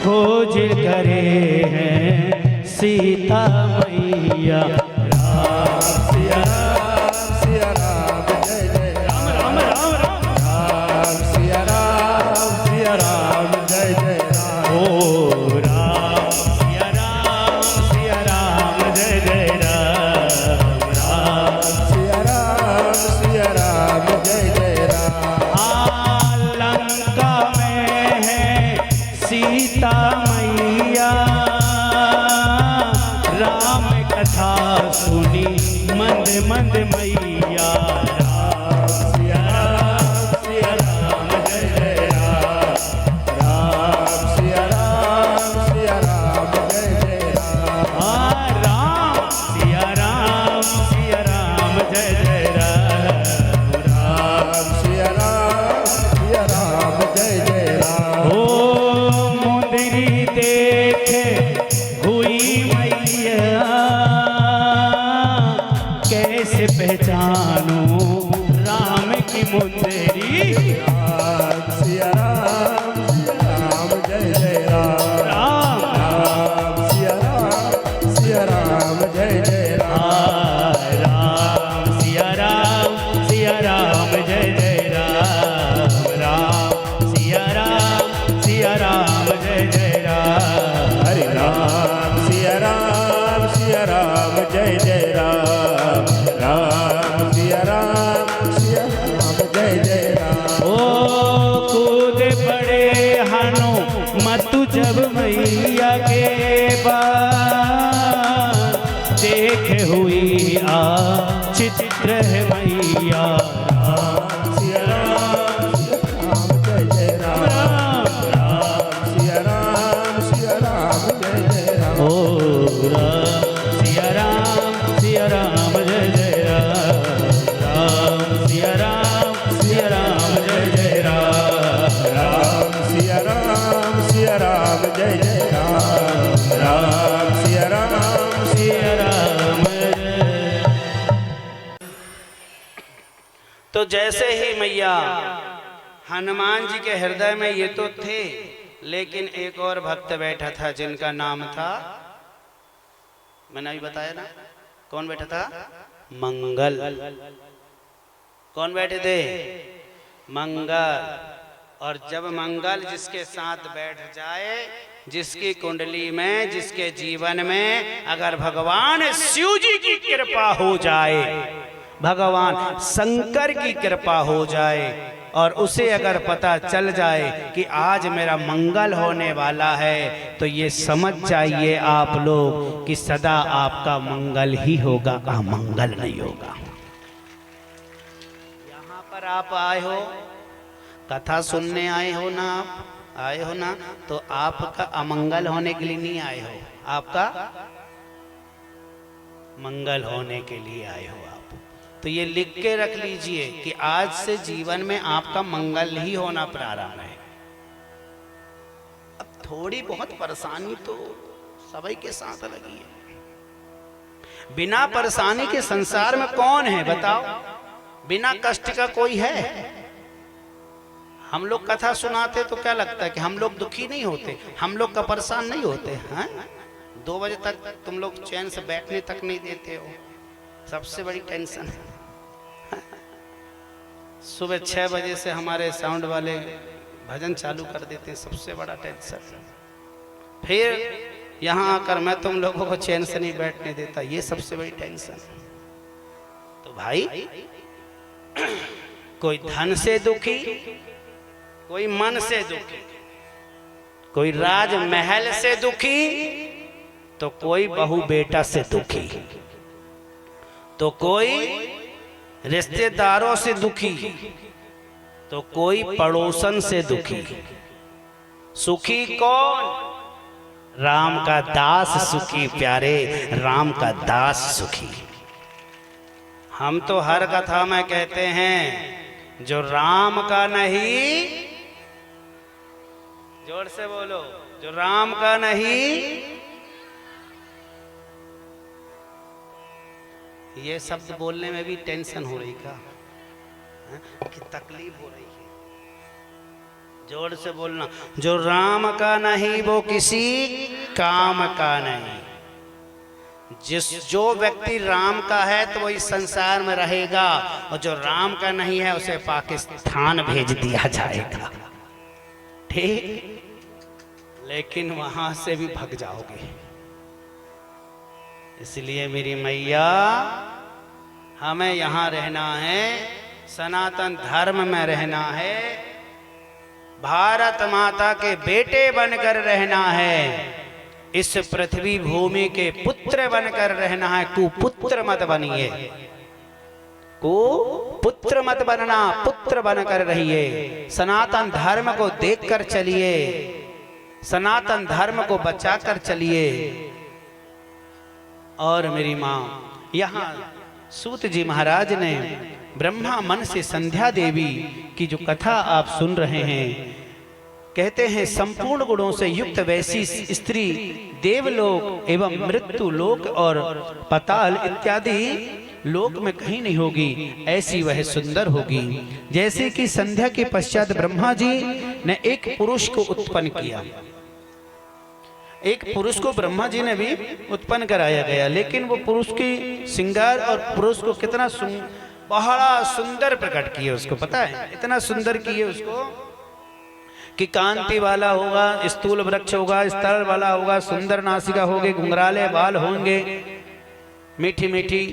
खोज करे हैं सीता मैया राम सिया राम जय जय राम राम राम राम राम सिया राम जय जय राम ओ राम सिया राम जय जय राम राम सिया राम जय जय राम लंका में है सीता मैया राम कथा सुनी मंद मंद मैया राम सिया राम जय जय राम राम सिया राम जय जय राम राम सिया राम जय जय राम राम सिया राम जय जय राम ओ मुंदरी देखे हुई मैया कैसे पहचानूं राम की मुंदरी राम सिया राम जय जय राम राम राम सिया राम जय जय राम राम सिया राम जय जय राम राम सिया राम जय जय राम हरे राम सिया राम जय जय राम राम सिया राम जय जय राम ओ कूद पड़े हनुमतु जब मैया के बाद देख हुई आ चित्र है मैया राम सिया राम जय जय राम राम सिया राम जय जय राम ओ राम सिया राम जय जय राम सिया राम जय जय राम राम सिया राम जय जय राम राम सिया राम तो जैसे ही मैया हनुमान जी के हृदय में ये तो थे, लेकिन एक और भक्त बैठा था जिनका नाम था, मैंने अभी बताया ना, कौन बैठा था? मंगल। कौन बैठे थे? मंगल। और जब मंगल जिसके साथ बैठ जाए, जिसकी कुंडली में, जिसके जीवन में अगर भगवान शिव जी की कृपा हो जाए, भगवान शंकर की कृपा हो जाए, और उसे अगर पता चल जाए कि आज मेरा मंगल होने वाला है, तो ये समझ जाइए आप लोग कि सदा आपका मंगल ही होगा, अमंगल नहीं होगा। यहाँ पर आप आए हो, कथा सुनने आए हो ना, आप आए हो ना, तो आपका अमंगल होने के लिए नहीं आए हो, आपका मंगल होने के लिए आए हो आप। तो ये लिख के रख लीजिए कि आज से जीवन में आपका मंगल ही होना प्रारंभ है। अब थोड़ी बहुत परेशानी तो सभी के साथ लगी है। बिना परेशानी के संसार में कौन है बताओ? बिना कष्ट का कोई है? हम लोग कथा सुनाते तो क्या लगता है कि हम लोग दुखी नहीं होते, हम लोग का परेशान नहीं होते हैं? 2 बजे तक तुम लोग चैन से बैठने तक नहीं देते हो, सबसे बड़ी टेंशन है। सुबह 6 बजे से हमारे साउंड वाले भजन चालू कर देते हैं, सबसे बड़ा टेंशन। फिर यहाँ आकर मैं तुम लोगों को चैन से नहीं बैठने देता, ये सबसे बड़ी टेंशन। तो भाई कोई धन से दुखी, कोई मन से दुखी, कोई राजमहल से दुखी, तो कोई बहू बेटा से दुखी, तो कोई रिश्तेदारों से दुखी, तो कोई पड़ोसन से दुखी। सुखी कौन? राम का दास सुखी प्यारे, राम का दास सुखी। हम तो हर कथा में कहते हैं जो राम का नहीं, जोर से बोलो, जो राम का नहीं। ये शब्द बोलने में भी टेंशन हो रही का कि तकलीफ हो रही है। जोर से बोलना, जो राम का नहीं वो किसी काम का नहीं। जो व्यक्ति राम का है तो वो इस संसार में रहेगा, और जो राम का नहीं है उसे पाकिस्तान भेज दिया जाएगा। ठीक, लेकिन वहां से भी भाग जाओगे। इसलिए मेरी मैया, हमें यहाँ रहना है, सनातन धर्म में रहना है, भारत माता के बेटे बनकर रहना है, इस पृथ्वी भूमि के पुत्र बनकर रहना है। कुपुत्र मत बनिए, कुपुत्र मत बनना, पुत्र बनकर रहिए। सनातन धर्म को देखकर चलिए, सनातन धर्म को बचाकर चलिए। और मेरी माँ, यहाँ सूत जी महाराज ने ब्रह्मा मन से संध्या देवी की जो कथा आप सुन रहे हैं, कहते हैं संपूर्ण गुणों से युक्त वैसी स्त्री देवलोक एवं मृत्यु लोक और पाताल इत्यादि लोक में कहीं नहीं होगी, ऐसी वह सुंदर होगी। जैसे कि संध्या के पश्चात ब्रह्मा जी ने एक पुरुष को उत्पन्न किया, एक पुरुष को ब्रह्मा जी ने भी उत्पन्न कराया गया, लेकिन वो पुरुष की श्रृंगार और पुरुष को कितना बड़ा सुंदर प्रकट किए, उसको पता है, इतना सुंदर किए उसको कि कांति वाला होगा, स्थूल वृक्ष होगा, स्तर वाला होगा, सुंदर नासिका होगी, घुंघराले बाल होंगे, मीठी मीठी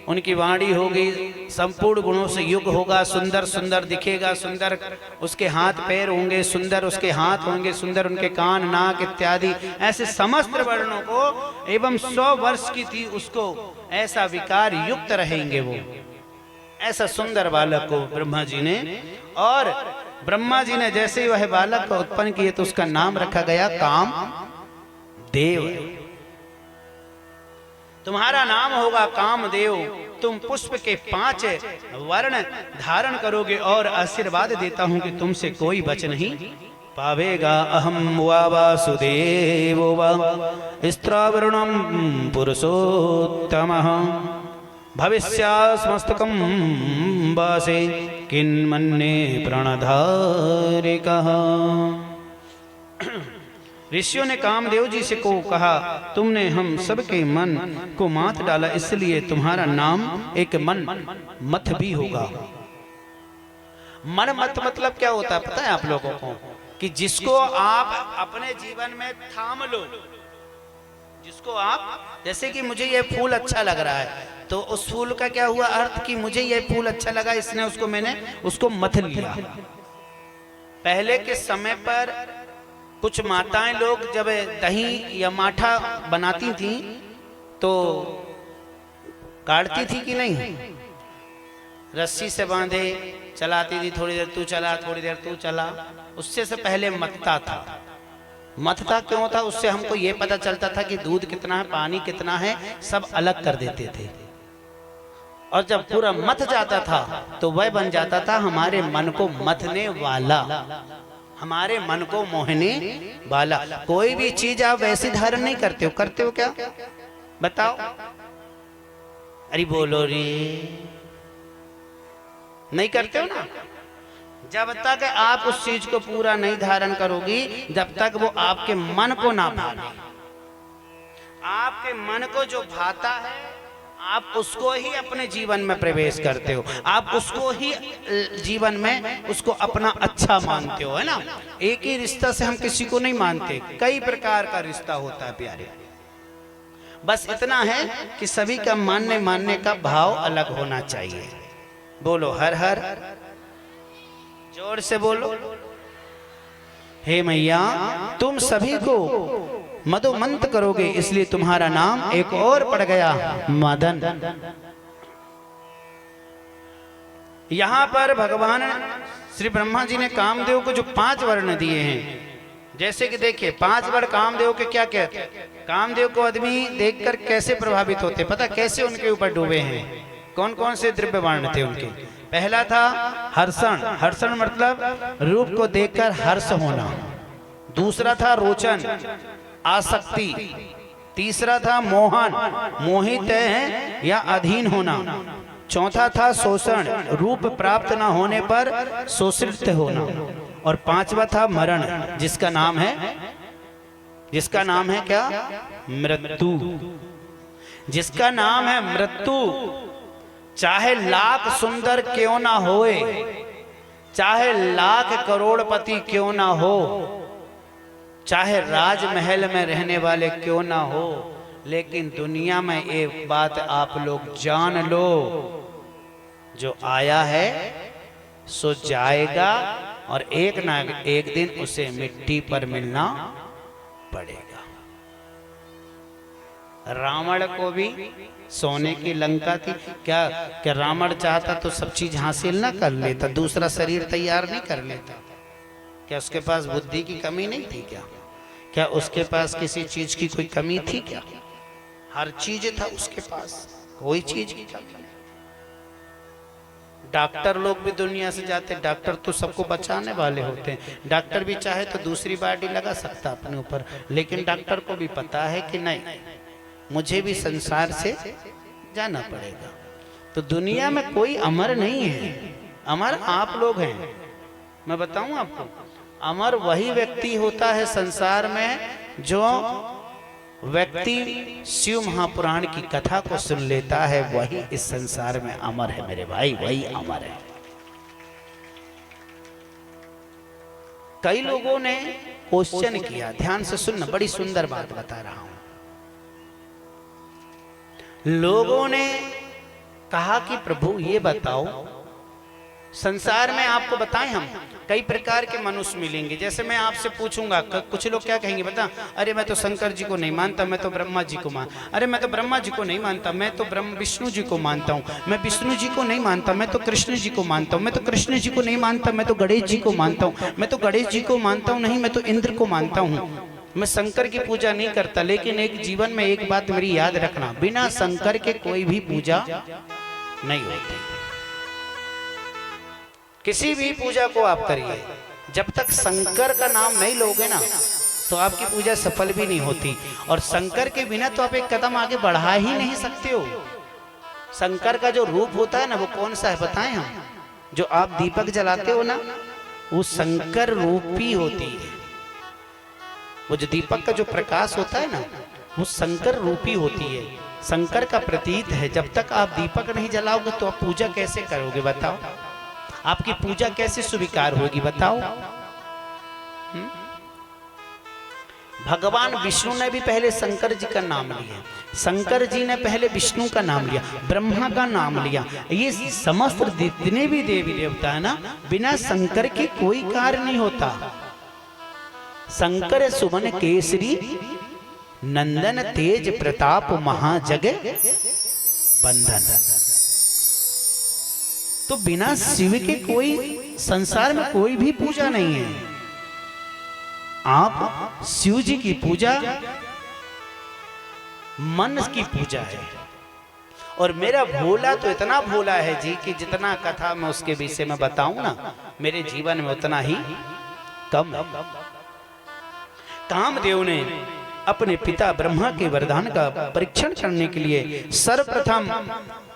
उनकी वाणी होगी, संपूर्ण गुणों से युक्त होगा, सुंदर सुंदर दिखेगा, सुंदर उसके हाथ पैर होंगे, सुंदर उसके हाथ होंगे, सुंदर उनके कान नाक इत्यादि, ऐसे समस्त वर्णों को एवं 100 वर्ष की थी उसको ऐसा विकार युक्त रहेंगे वो, ऐसा सुंदर बालक को ब्रह्मा जी ने। और ब्रह्मा जी ने जैसे ही वह बालक को उत्पन्न किए तो उसका नाम रखा गया काम देव। तुम्हारा नाम होगा कामदेव, तुम पुष्प के 5 वर्ण धारण करोगे और आशीर्वाद देता हूं कि तुमसे कोई बच नहीं पावेगा। अहम वा वासुदेव वा स्त्रावरणम पुरुषोत्तमः भविष्यास्मस्तकं वासे किन्मन्ये प्रणधारिकः। ऋषियों ने कामदेव जी से को कहा, तुमने हम सबके मन को मात डाला, इसलिए तुम्हारा नाम एक मन मत भी होगा। मन मत मतलब क्या होता है पता है आप लोगों को? कि जिसको आप अपने जीवन में थाम लो, जिसको आप, जैसे कि मुझे ये फूल अच्छा लग रहा है तो उस फूल का क्या हुआ अर्थ कि मुझे ये फूल अच्छा लगा, इसने उसको मैंने उसको मथ लिया। पहले के समय पर कुछ माताएं लोग जब दही या माठा बनाती थी तो काटती थी कि नहीं, रस्सी से बांधे चलाती थी, थोड़ी देर तू चला थोड़ी देर तू चला, उससे से पहले मथता था। मथता क्यों था? उससे हमको ये पता चलता था कि दूध कितना है, पानी कितना है, सब अलग कर देते थे। और जब पूरा मथ जाता था तो वह बन जाता था हमारे मन को मथने वाला, हमारे मन को मोहने वाला। कोई भी चीज आप वैसी धारण नहीं करते हो, करते हो क्या बताओ? अरे बोलो रे, नहीं करते हो ना। जब तक आप उस चीज को पूरा नहीं धारण करोगी, जब तक वो आपके मन को ना भावे। आपके मन को जो भाता है आप उसको ही अपने जीवन में प्रवेश करते हो, आप उसको ही जीवन में उसको अपना अच्छा मानते हो, है ना। एक ही रिश्ता से हम किसी को नहीं मानते, कई प्रकार का रिश्ता होता है प्यारे। बस इतना है कि सभी का मानने का भाव अलग होना चाहिए। बोलो हर हर, जोर से बोलो। हे मैया, तुम सभी को मदोमंत करोगे, इसलिए तुम्हारा नाम एक और पड़ गया मदन। यहां पर भगवान श्री ब्रह्मा जी ने कामदेव को जो 5 वर्ण दिए हैं, जैसे कि देखिए 5 वर्ण कामदेव के क्या कहते हैं। कामदेव को आदमी देखकर कैसे प्रभावित होते, पता कैसे उनके ऊपर डूबे हैं, कौन कौन से द्रव्य वर्ण थे उनके। पहला था हर्षण, हर्षण मतलब रूप को देखकर हर्ष होना। दूसरा था रोचन, आसक्ति। तीसरा था मोहन, मोहित है या अधीन होना। चौथा था शोषण, रूप प्राप्त न होने पर शोषित होना। और 5वां था मरण, जिसका नाम है क्या? मृत्यु। जिसका नाम है मृत्यु, चाहे लाख सुंदर क्यों ना होए, चाहे लाख करोड़पति क्यों ना हो, चाहे राजमहल में रहने वाले क्यों ना हो, लेकिन दुनिया में एक बात आप लोग जान लो, जो आया है सो जाएगा और एक ना एक दिन उसे मिट्टी पर मिलना पड़ेगा। रावण को भी सोने की लंका थी, क्या रावण चाहता तो सब चीज हासिल ना कर लेता, दूसरा शरीर तैयार नहीं कर लेता? क्या उसके पास बुद्धि की कमी नहीं थी? क्या उसके पास किसी चीज की कोई कमी थी? क्या हर चीज था उसके पास, कोई चीज की कमी नहीं। डॉक्टर लोग भी दुनिया से जाते, डॉक्टर तो सबको बचाने वाले होते हैं। डॉक्टर भी चाहे तो दूसरी बॉडी लगा सकता अपने ऊपर, लेकिन डॉक्टर को भी पता है कि नहीं, मुझे भी संसार से जाना पड़ेगा। तो दुनिया में कोई अमर नहीं है, अमर आप लोग हैं। मैं बताऊं आपको, अमर वही व्यक्ति होता है संसार में जो व्यक्ति शिव महापुराण की कथा को सुन लेता है, वही इस संसार में अमर है मेरे भाई, वही अमर है। कई लोगों ने क्वेश्चन किया, ध्यान से सुनना, बड़ी सुंदर बात बता रहा हूं। लोगों ने कहा कि प्रभु ये बताओ, संसार में आपको बताएं हम कई प्रकार के मनुष्य मिलेंगे। जैसे मैं आपसे पूछूंगा, कुछ लोग क्या कहेंगे बता, अरे मैं तो शंकर जी को नहीं मानता, मैं तो ब्रह्मा जी को अरे मैं तो ब्रह्मा जी को नहीं मानता, मैं तो विष्णु जी को मानता हूँ। मैं विष्णु जी को नहीं मानता, मैं तो कृष्ण जी को मानता हूँ। मैं तो कृष्ण जी को नहीं मानता, मैं तो गणेश जी को मानता हूँ। मैं तो गणेश जी को मानता हूँ, नहीं मैं तो इंद्र को मानता हूँ। मैं शंकर की पूजा नहीं करता। लेकिन एक जीवन में एक बात मेरी याद रखना, बिना शंकर के कोई भी पूजा नहीं होती। किसी भी पूजा को आप करिए, जब तक शंकर का नाम नहीं लोगे ना, तो आपकी पूजा सफल भी नहीं होती। और शंकर के बिना तो आप एक कदम आगे बढ़ा ही नहीं सकते हो। शंकर का जो रूप होता है ना, वो कौन सा है बताएं हम? जो आप दीपक जलाते हो ना, वो शंकर रूपी होती है। वो जो दीपक का जो प्रकाश होता है ना, वो शंकर रूपी होती है, शंकर का प्रतीक है। जब तक आप दीपक नहीं जलाओगे तो आप पूजा कैसे करोगे बताओ? आपकी पूजा कैसे स्वीकार होगी बताओ? भगवान विष्णु ने भी पहले शंकर जी का नाम लिया, शंकर जी ने पहले विष्णु का नाम लिया, ब्रह्मा का नाम लिया। ये समस्त जितने भी देवी देवता है ना, बिना शंकर के कोई कार्य नहीं होता। शंकर सुमन केसरी नंदन तेज प्रताप महाजग बंधन। तो बिना शिव के कोई संसार में कोई भी पूजा नहीं है। आप शिव जी की पूजा मन की पूजा है। और मेरा भोला तो इतना भोला है जी कि जितना कथा मैं उसके विषय में बताऊं ना, मेरे जीवन में उतना ही कम है। कामदेव ने अपने पिता ब्रह्मा के वरदान का परीक्षण करने के लिए सर्वप्रथम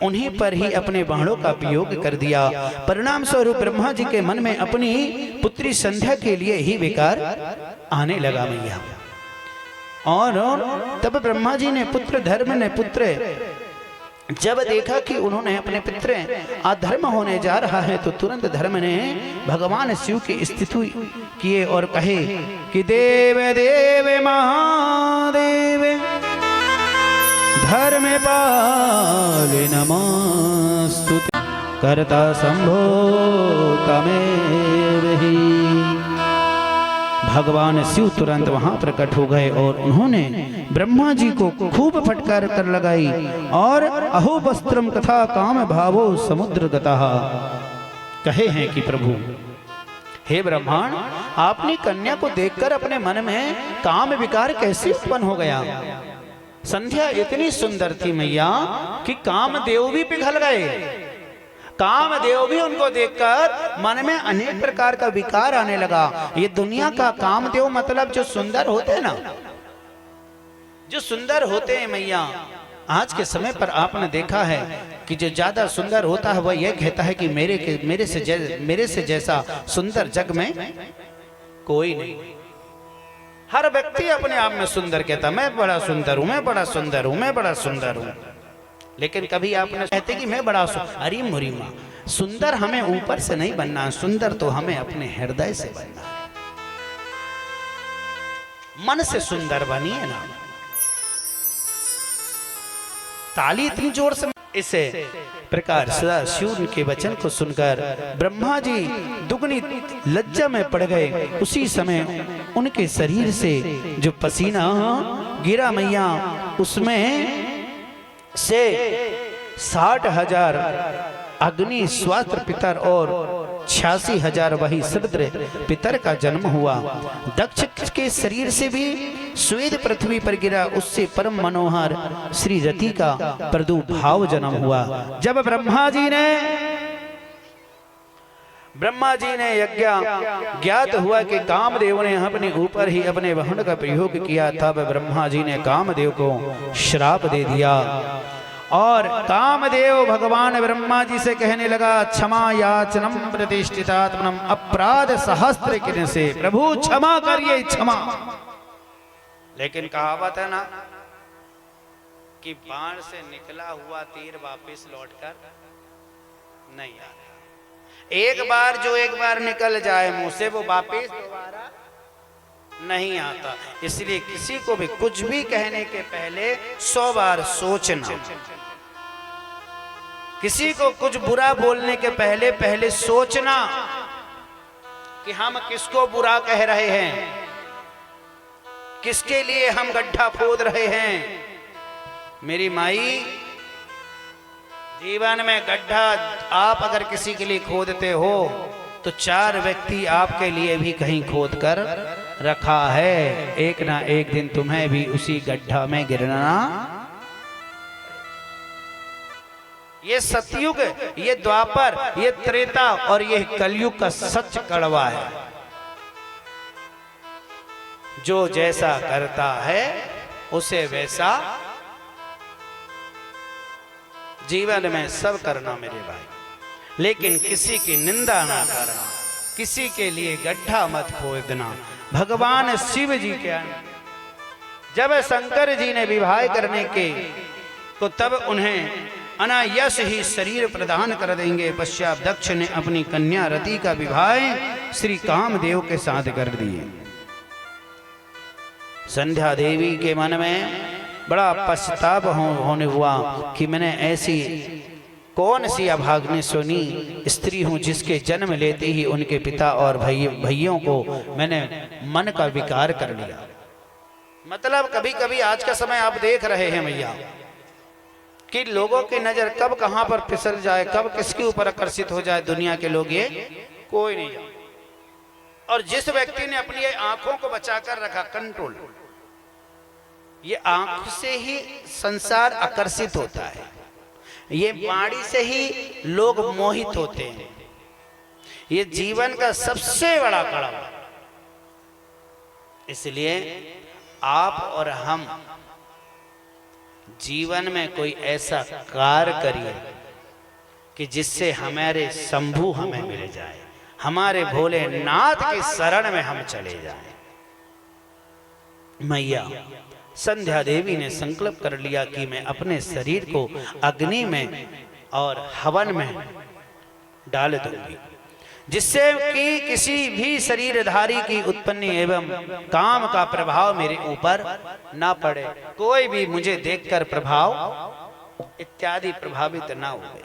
उन्हीं पर ही अपने बाणों का प्रयोग कर दिया। परिणाम स्वरूप ब्रह्मा जी के मन में अपनी पुत्री संध्या के लिए ही विकार आने लगा मैया। और तब ब्रह्मा जी ने पुत्र धर्म ने पुत्र जब देखा कि उन्होंने अपने पुत्र अधर्म होने जा रहा है, तो तुरंत धर्म ने भगवान शिव की स्तुति किए और कहे कि देव देव महादेव धर्म पाल नमस्तुते कर्ता शंभो तमेव ही। भगवान शिव तुरंत वहां प्रकट हो गए और उन्होंने ब्रह्मा जी को खूब फटकार कर लगाई और अहो वस्त्रम कथा काम भावो समुद्र गतः। कहे हैं कि प्रभु हे ब्रह्मांड, आपने कन्या को देखकर अपने मन में काम विकार कैसे उत्पन्न हो गया? संध्या इतनी सुंदर थी मैया कि कामदेव भी पिघल गए। कामदेव भी उनको देखकर मन में अनेक प्रकार का विकार आने लगा। ये दुनिया का कामदेव मतलब जो सुंदर होते हैं ना, जो सुंदर होते हैं मैया, आज के समय पर आपने देखा है कि जो ज्यादा सुंदर होता है वह यह कहता है कि मेरे से जैसा सुंदर जग में कोई नहीं। हर व्यक्ति अपने आप में सुंदर कहता, मैं बड़ा सुंदर हूं, मैं बड़ा सुंदर हूं, मैं बड़ा सुंदर हूं। लेकिन कभी आपने कहते कि मैं बड़ा अरे मुरी माँ, सुंदर हमें ऊपर से नहीं बनना, सुंदर तो हमें अपने हृदय से बनना है। मन से सुंदर बनिए ना। ताली इतनी जोर से। इसे प्रकार सदा शिव के वचन को सुनकर ब्रह्मा जी दुगनी लज्जा में पड़ गए। उसी समय उनके शरीर से जो पसीना गिरा मैया, उसमें से 60,000 अग्नि स्वात्र पितर और 86,000 वही शूद्र पितर का जन्म हुआ। दक्ष के शरीर से भी श्वेत पृथ्वी पर गिरा, उससे परम मनोहर श्री रति का प्रादुर्भाव जन्म हुआ। जब ब्रह्मा जी ने यज्ञ ज्ञात हुआ कि कामदेव ने अपने ऊपर ही अपने वाहन का प्रयोग किया, तब ब्रह्मा जी ने कामदेव को श्राप दे दिया। और कामदेव भगवान ब्रह्मा जी से कहने लगा, क्षमा याचनम प्रतिष्ठितात्मनम अपराध सहस्त्र किरण से, प्रभु क्षमा करिए, क्षमा। लेकिन कहावत है ना कि बाण से निकला हुआ तीर वापस लौटकर नहीं आता। एक बार निकल जाए मुंह से, वो वापस दोबारा नहीं आता। इसलिए किसी को भी कुछ भी कहने के पहले 100 बार सोचना। किसी को कुछ बुरा बोलने के पहले सोचना कि हम किसको बुरा कह रहे हैं, किसके लिए हम गड्ढा खोद रहे हैं। मेरी माई, जीवन में गड्ढा आप अगर किसी के लिए खोदते हो तो 4 व्यक्ति आपके लिए भी कहीं खोद कर रखा है। एक ना एक दिन तुम्हें भी उसी गड्ढा में गिरना। ये सतयुग, ये द्वापर, ये त्रेता और ये कलयुग का सच कड़वा है। जो जैसा करता है उसे वैसा जीवन में सब करना मेरे भाई। लेकिन किसी की निंदा ना करना, किसी के लिए गड्ढा मत खोदना। भगवान शिव जी के जब शंकर जी ने विवाह करने के तो तब उन्हें अनायास ही शरीर प्रदान कर देंगे। पश्चात दक्ष ने अपनी कन्या रति का विवाह श्री कामदेव के साथ कर दिए। संध्या देवी के मन में बड़ा पश्चाताप होने हुआ कि मैंने ऐसी कौन सी अभाग्नि सुनी स्त्री हूं जिसके जन्म लेते ही उनके पिता और भाइयों को मैंने मन का विकार कर लिया। मतलब कभी कभी आज का समय आप देख रहे हैं भैया कि लोगों की नजर कब कहां पर फिसल जाए, कब किसके ऊपर आकर्षित हो जाए, दुनिया के लोग ये कोई नहीं जानते। और जिस व्यक्ति ने अपनी आंखों को बचाकर रखा, कंट्रोल, ये आंख से ही संसार आकर्षित होता है, ये वाणी से ही लोग मोहित होते हैं। ये जीवन का सबसे बड़ा कड़वा। इसलिए आप और हम जीवन में कोई ऐसा कार्य करिए कि जिससे हमारे शंभू हमें मिल जाए, हमारे भोलेनाथ के शरण में हम चले जाएं। मैया संध्या देवी ने संकल्प कर लिया कि मैं अपने शरीर को अग्नि में और हवन में डाल दूंगी, जिससे कि किसी भी शरीरधारी की उत्पत्ति एवं काम का प्रभाव मेरे ऊपर ना पड़े, कोई भी मुझे देखकर प्रभाव इत्यादि प्रभावित ना हुए।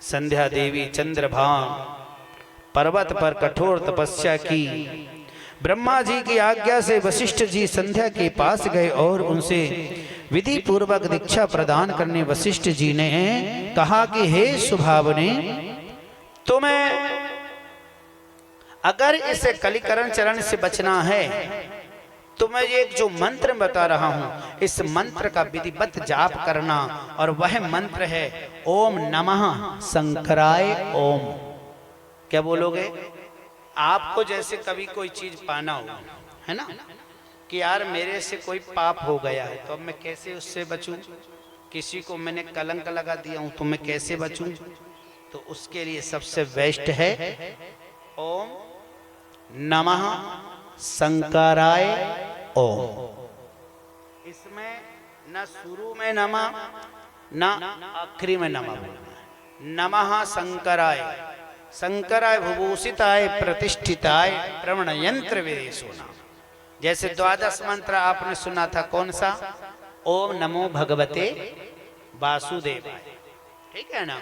संध्या देवी चंद्रभान पर्वत पर कठोर तपस्या की। ब्रह्मा जी की आज्ञा से वशिष्ठ जी संध्या के पास गए और उनसे विधि पूर्वक दीक्षा प्रदान करने वशिष्ठ जी ने कहा कि हे सुभावने, तुम्हें अगर इसे कलिकरण चरण से बचना है तो मैं एक जो मंत्र बता रहा हूं, इस मंत्र का विधिवत जाप करना, और वह मंत्र है ओम नमः शंकराय ओम। क्या बोलोगे? आपको जैसे कभी कोई चीज पाना हो, है ना, कि यार मेरे से कोई पाप हो गया है तो अब मैं कैसे उससे बचूं, किसी को मैंने कलंक लगा दिया हूं तो मैं कैसे बचूं, तो उसके लिए सबसे बेस्ट है ओम नमः शंकराय ओम। इसमें न शुरू में नमः न आखिरी में नमः बोलना है। नमः शंकराय, शंकराय विभूषिताय प्रतिष्ठिताय प्रवण यंत्र विदेशोना। जैसे द्वादश मंत्र आपने सुना था, कौन सा? ओम नमो भगवते वासुदेवाय, ठीक है ना।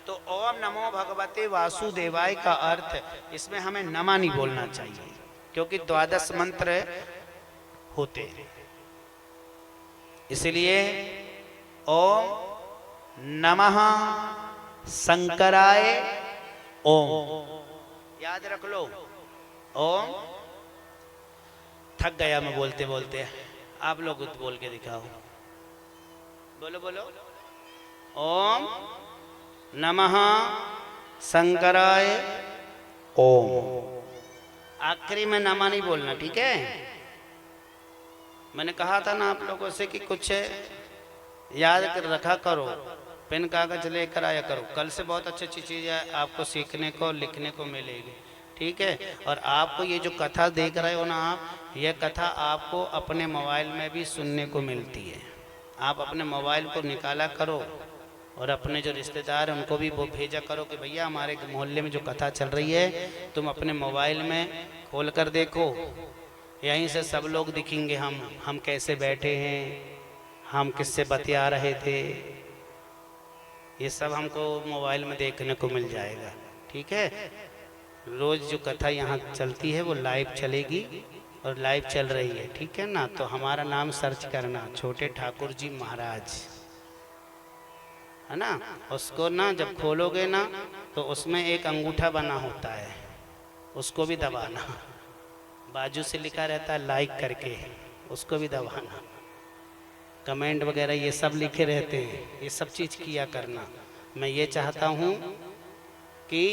तो ओम नमो भगवते वासुदेवाय का अर्थ इसमें हमें नमः नहीं बोलना चाहिए, क्योंकि द्वादश मंत्र होते हैं। इसलिए ओम नमः शंकराय ओम, याद रख लो। ओम, थक गया मैं बोलते बोलते, आप लोग बोल के दिखाओ, बोलो बोलो। ओम नमः शंकराय ओम। आखिरी में नमः नहीं बोलना, ठीक है। मैंने कहा था ना आप लोगों से कि कुछ याद कर रखा करो, पेन कागज लेकर आया करो। कल से बहुत अच्छी अच्छी चीज़ें आपको सीखने को लिखने को मिलेगी, ठीक है। और आपको ये जो कथा देख रहे हो ना आप, ये कथा आपको अपने मोबाइल में भी सुनने को मिलती है। आप अपने मोबाइल को निकाला करो और अपने जो रिश्तेदार हैं उनको भी वो भेजा करो कि भैया हमारे मोहल्ले में जो कथा चल रही है तुम अपने मोबाइल में खोल कर देखो, यहीं से सब लोग दिखेंगे हम कैसे बैठे हैं, हम किससे बतिया रहे थे, ये सब हमको मोबाइल में देखने को मिल जाएगा, ठीक है। रोज़ जो कथा यहाँ चलती है वो लाइव चलेगी और लाइव चल रही है, ठीक है ना। तो हमारा नाम सर्च करना, छोटे ठाकुर जी महाराज, है ना। उसको ना जब खोलोगे ना तो उसमें एक अंगूठा बना होता है, उसको भी दबाना। बाजू से लिखा रहता है लाइक करके, उसको भी दबाना। कमेंट वगैरह ये सब लिखे रहते हैं, ये सब चीज़ किया करना। मैं ये चाहता हूँ कि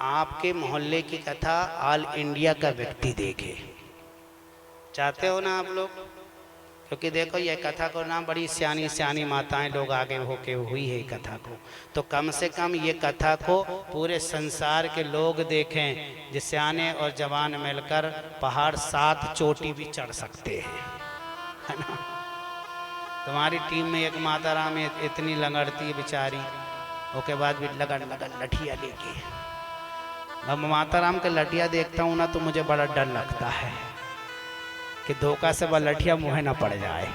आपके मोहल्ले की कथा ऑल इंडिया का व्यक्ति देखे। चाहते हो ना आप लोग? क्योंकि देखो ये कथा को ना बड़ी सियानी सियानी माताएं लोग आगे होके हुई है कथा को, तो कम से कम ये कथा को पूरे संसार के लोग देखें। जिस सियाने और जवान मिलकर पहाड़ 7 चोटी भी चढ़ सकते हैं, है ना। तुम्हारी टीम में एक माता राम इतनी लंगड़ती है बेचारी, उसके बाद भी लगन लठिया लेके। अब माता राम के लठिया देखता हूँ ना तो मुझे बड़ा डर लगता है कि धोखा से वह लठिया मुँह ना पड़ जाए,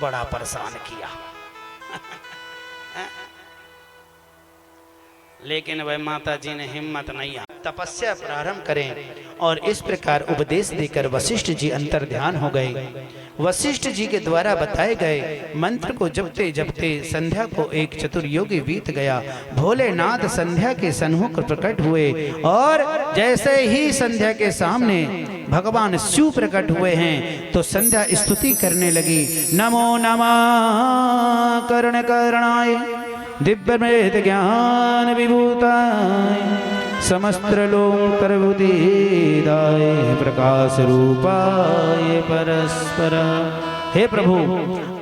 बड़ा परेशान किया। लेकिन वह माता जी ने हिम्मत नहीं आ, तपस्या प्रारंभ करें। और इस प्रकार उपदेश देकर वशिष्ठ जी अंतर ध्यान हो गए। वशिष्ठ जी के द्वारा बताए गए मंत्र को जपते जपते संध्या को एक चतुर्योगी बीत गया। भोलेनाथ संध्या के सन्मुख प्रकट हुए और जैसे ही संध्या के सामने भगवान शिव प्रकट हुए हैं तो संध्या स्तुति करने लगी। नमो नमः कर्ण कर्णाय दिव्य वेद ज्ञान विभूताय समस्त्रलोक बुद्धिदाय प्रकाश रूपाय परस्पर। हे प्रभु,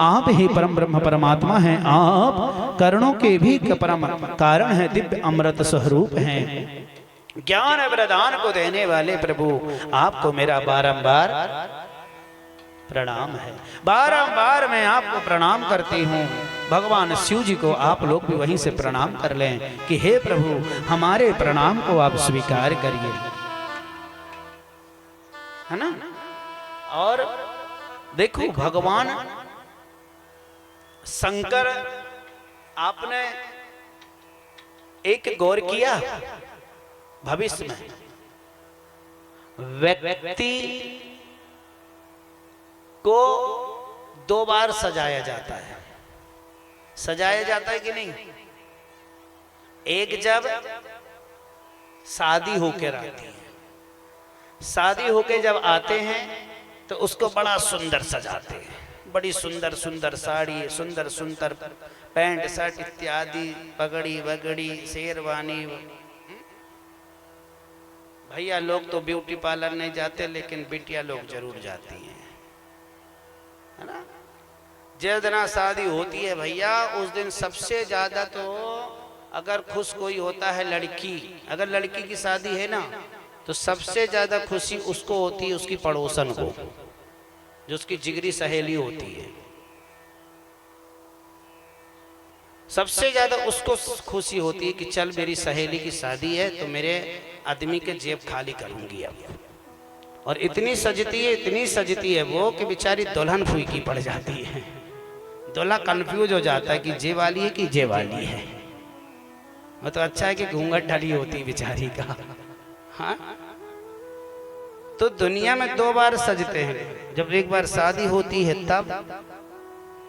आप ही परम ब्रह्म परमात्मा हैं, आप कर्णों के भी परम कारण हैं, दिव्य अमृत स्वरूप हैं। ज्ञान वरदान को देने वाले प्रभु, आपको मेरा बारंबार प्रणाम है। बारंबार मैं आपको प्रणाम करती हूँ। भगवान शिव जी को आप लोग भी वहीं से प्रणाम कर लें कि हे प्रभु, हमारे प्रणाम को आप स्वीकार करिए, है ना। और देखो भगवान शंकर, आपने एक गौर किया, भविष्य में व्यक्ति को 2 बार सजाया जाता है। सजाया जाता है कि नहीं? एक जब शादी होकर आती है, शादी होके जब आते हैं तो उसको बड़ा सुंदर सजाते हैं, बड़ी सुंदर सुंदर साड़ी, सुंदर सुंदर पैंट शर्ट इत्यादि, पगड़ी वगड़ी, शेरवानी। भैया लोग तो ब्यूटी पार्लर नहीं जाते, लेकिन बिटिया लोग जरूर जाती हैं, है ना। जिस दिन शादी होती है भैया, उस दिन सबसे ज्यादा तो अगर खुश कोई होता है लड़की, अगर लड़की की शादी है ना, तो सबसे ज्यादा खुशी उसको होती है, उसकी पड़ोसन को, जो उसकी जिगरी सहेली होती है। सबसे ज्यादा उसको खुशी होती है कि चल मेरी सहेली की शादी है तो मेरे आदमी के जेब खाली करूंगी अब। और इतनी सजती है वो कि बेचारी दुल्हन फूकी पड़ जाती है। दूल्हा कंफ्यूज हो जाता है कि जे वाली है कि जे वाली है। वो तो अच्छा है कि घूंघट ढली होती बेचारी का। हाँ, तो दुनिया में दो बार सजते हैं, जब एक बार शादी होती है तब,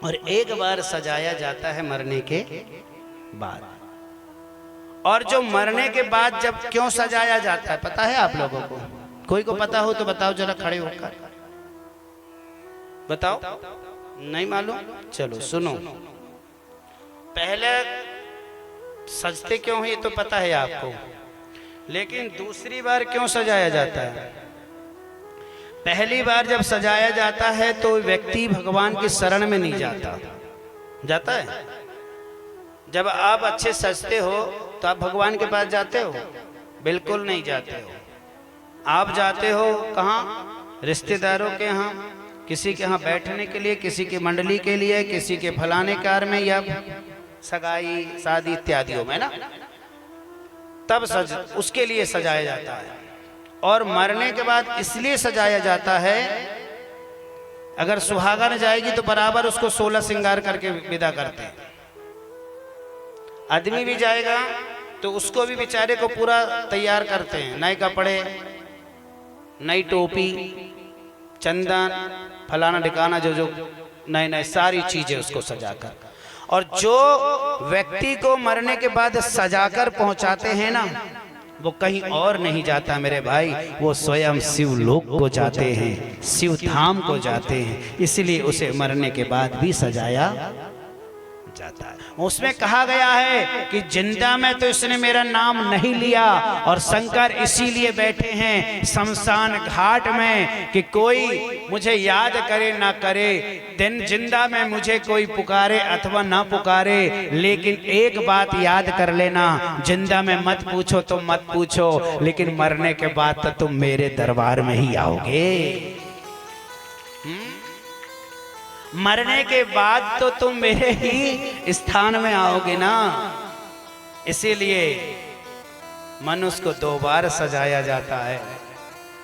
और एक बार सजाया जाता है मरने के बाद। और जो मरने के बाद जब क्यों सजाया जाता है पता है आप लोगों को? कोई को पता हो तो बताओ जरा, खड़े होकर बताओ। नहीं मालूम? चलो सुनो। पहले सजते क्यों है ये तो पता है आपको, लेकिन दूसरी बार क्यों सजाया जाता है? पहली बार जब सजाया जाता है तो व्यक्ति भगवान की शरण में नहीं जाता है। जब आप अच्छे सजते हो तो आप भगवान के पास जाते हो? बिल्कुल नहीं जाते हो। आप जाते हो कहाँ? रिश्तेदारों के यहाँ, किसी के यहाँ बैठने के लिए, किसी के मंडली के लिए, किसी के फलाने कार में, या सगाई शादी इत्यादियों में ना, तब उसके लिए सजाया जाता है। और मरने के बाद इसलिए सजाया जाता है, अगर सुहागन जाएगी तो बराबर उसको 16 श्रृंगार करके विदा करते हैं। आदमी भी जाएगा तो उसको भी बेचारे को पूरा तैयार करते हैं, नए कपड़े, नई टोपी, चंदन, फलाना ठिकाना, जो नए नए सारी चीजें उसको सजाकर। और जो व्यक्ति को मरने के बाद सजाकर पहुंचाते हैं ना, वो कहीं और नहीं जाता मेरे भाई, वो स्वयं शिवलोक को जाते हैं, शिव धाम को जाते हैं। इसलिए उसे मरने के बाद भी सजाया जाता है। उसमें कहा गया है कि जिंदा में तो इसने मेरा नाम नहीं लिया, और शंकर इसीलिए बैठे हैं शमशान घाट में कि कोई मुझे याद करे ना करे। दिन जिंदा में मुझे कोई पुकारे अथवा ना पुकारे, लेकिन एक बात याद कर लेना, जिंदा में मत पूछो तो मत पूछो, लेकिन मरने के बाद तो तुम मेरे दरबार में ही आओगे। मरने के बाद तो तुम मेरे ही स्थान में आओगे ना। इसीलिए मनुष्य को 2 बार सजाया जाता है,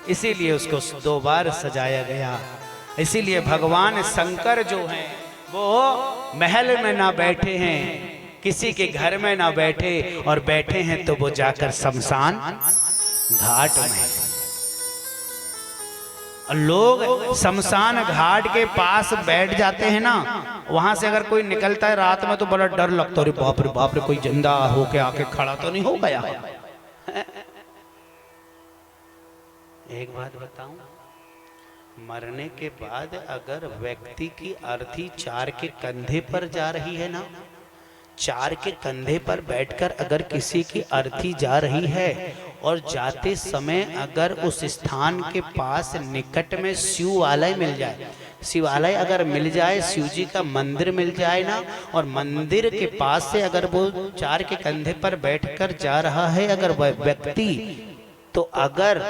इसीलिए उसको 2 बार सजाया गया। इसीलिए भगवान शंकर जो हैं वो महल में ना बैठे हैं, किसी के घर में ना बैठे, और बैठे हैं तो वो जाकर शमशान घाट में। लोग शमशान घाट के पास बैठ जाते हैं ना, वहां से अगर कोई निकलता है रात में तो बड़ा डर लगता है, बाप रे कोई जिंदा होके आके खड़ा तो नहीं हो गया। एक बात बताऊं, मरने के बाद अगर व्यक्ति की अर्थी 4 के कंधे पर जा रही है ना, 4 के कंधे पर बैठकर अगर किसी की अर्थी जा रही है, और जाते समय अगर उस स्थान के पास निकट में शिवालय मिल जाए, शिवालय अगर मिल जाए, शिव जी का मंदिर मिल जाए ना, और मंदिर के पास से अगर वो 4 के कंधे पर बैठकर जा रहा है अगर वह व्यक्ति, तो अगर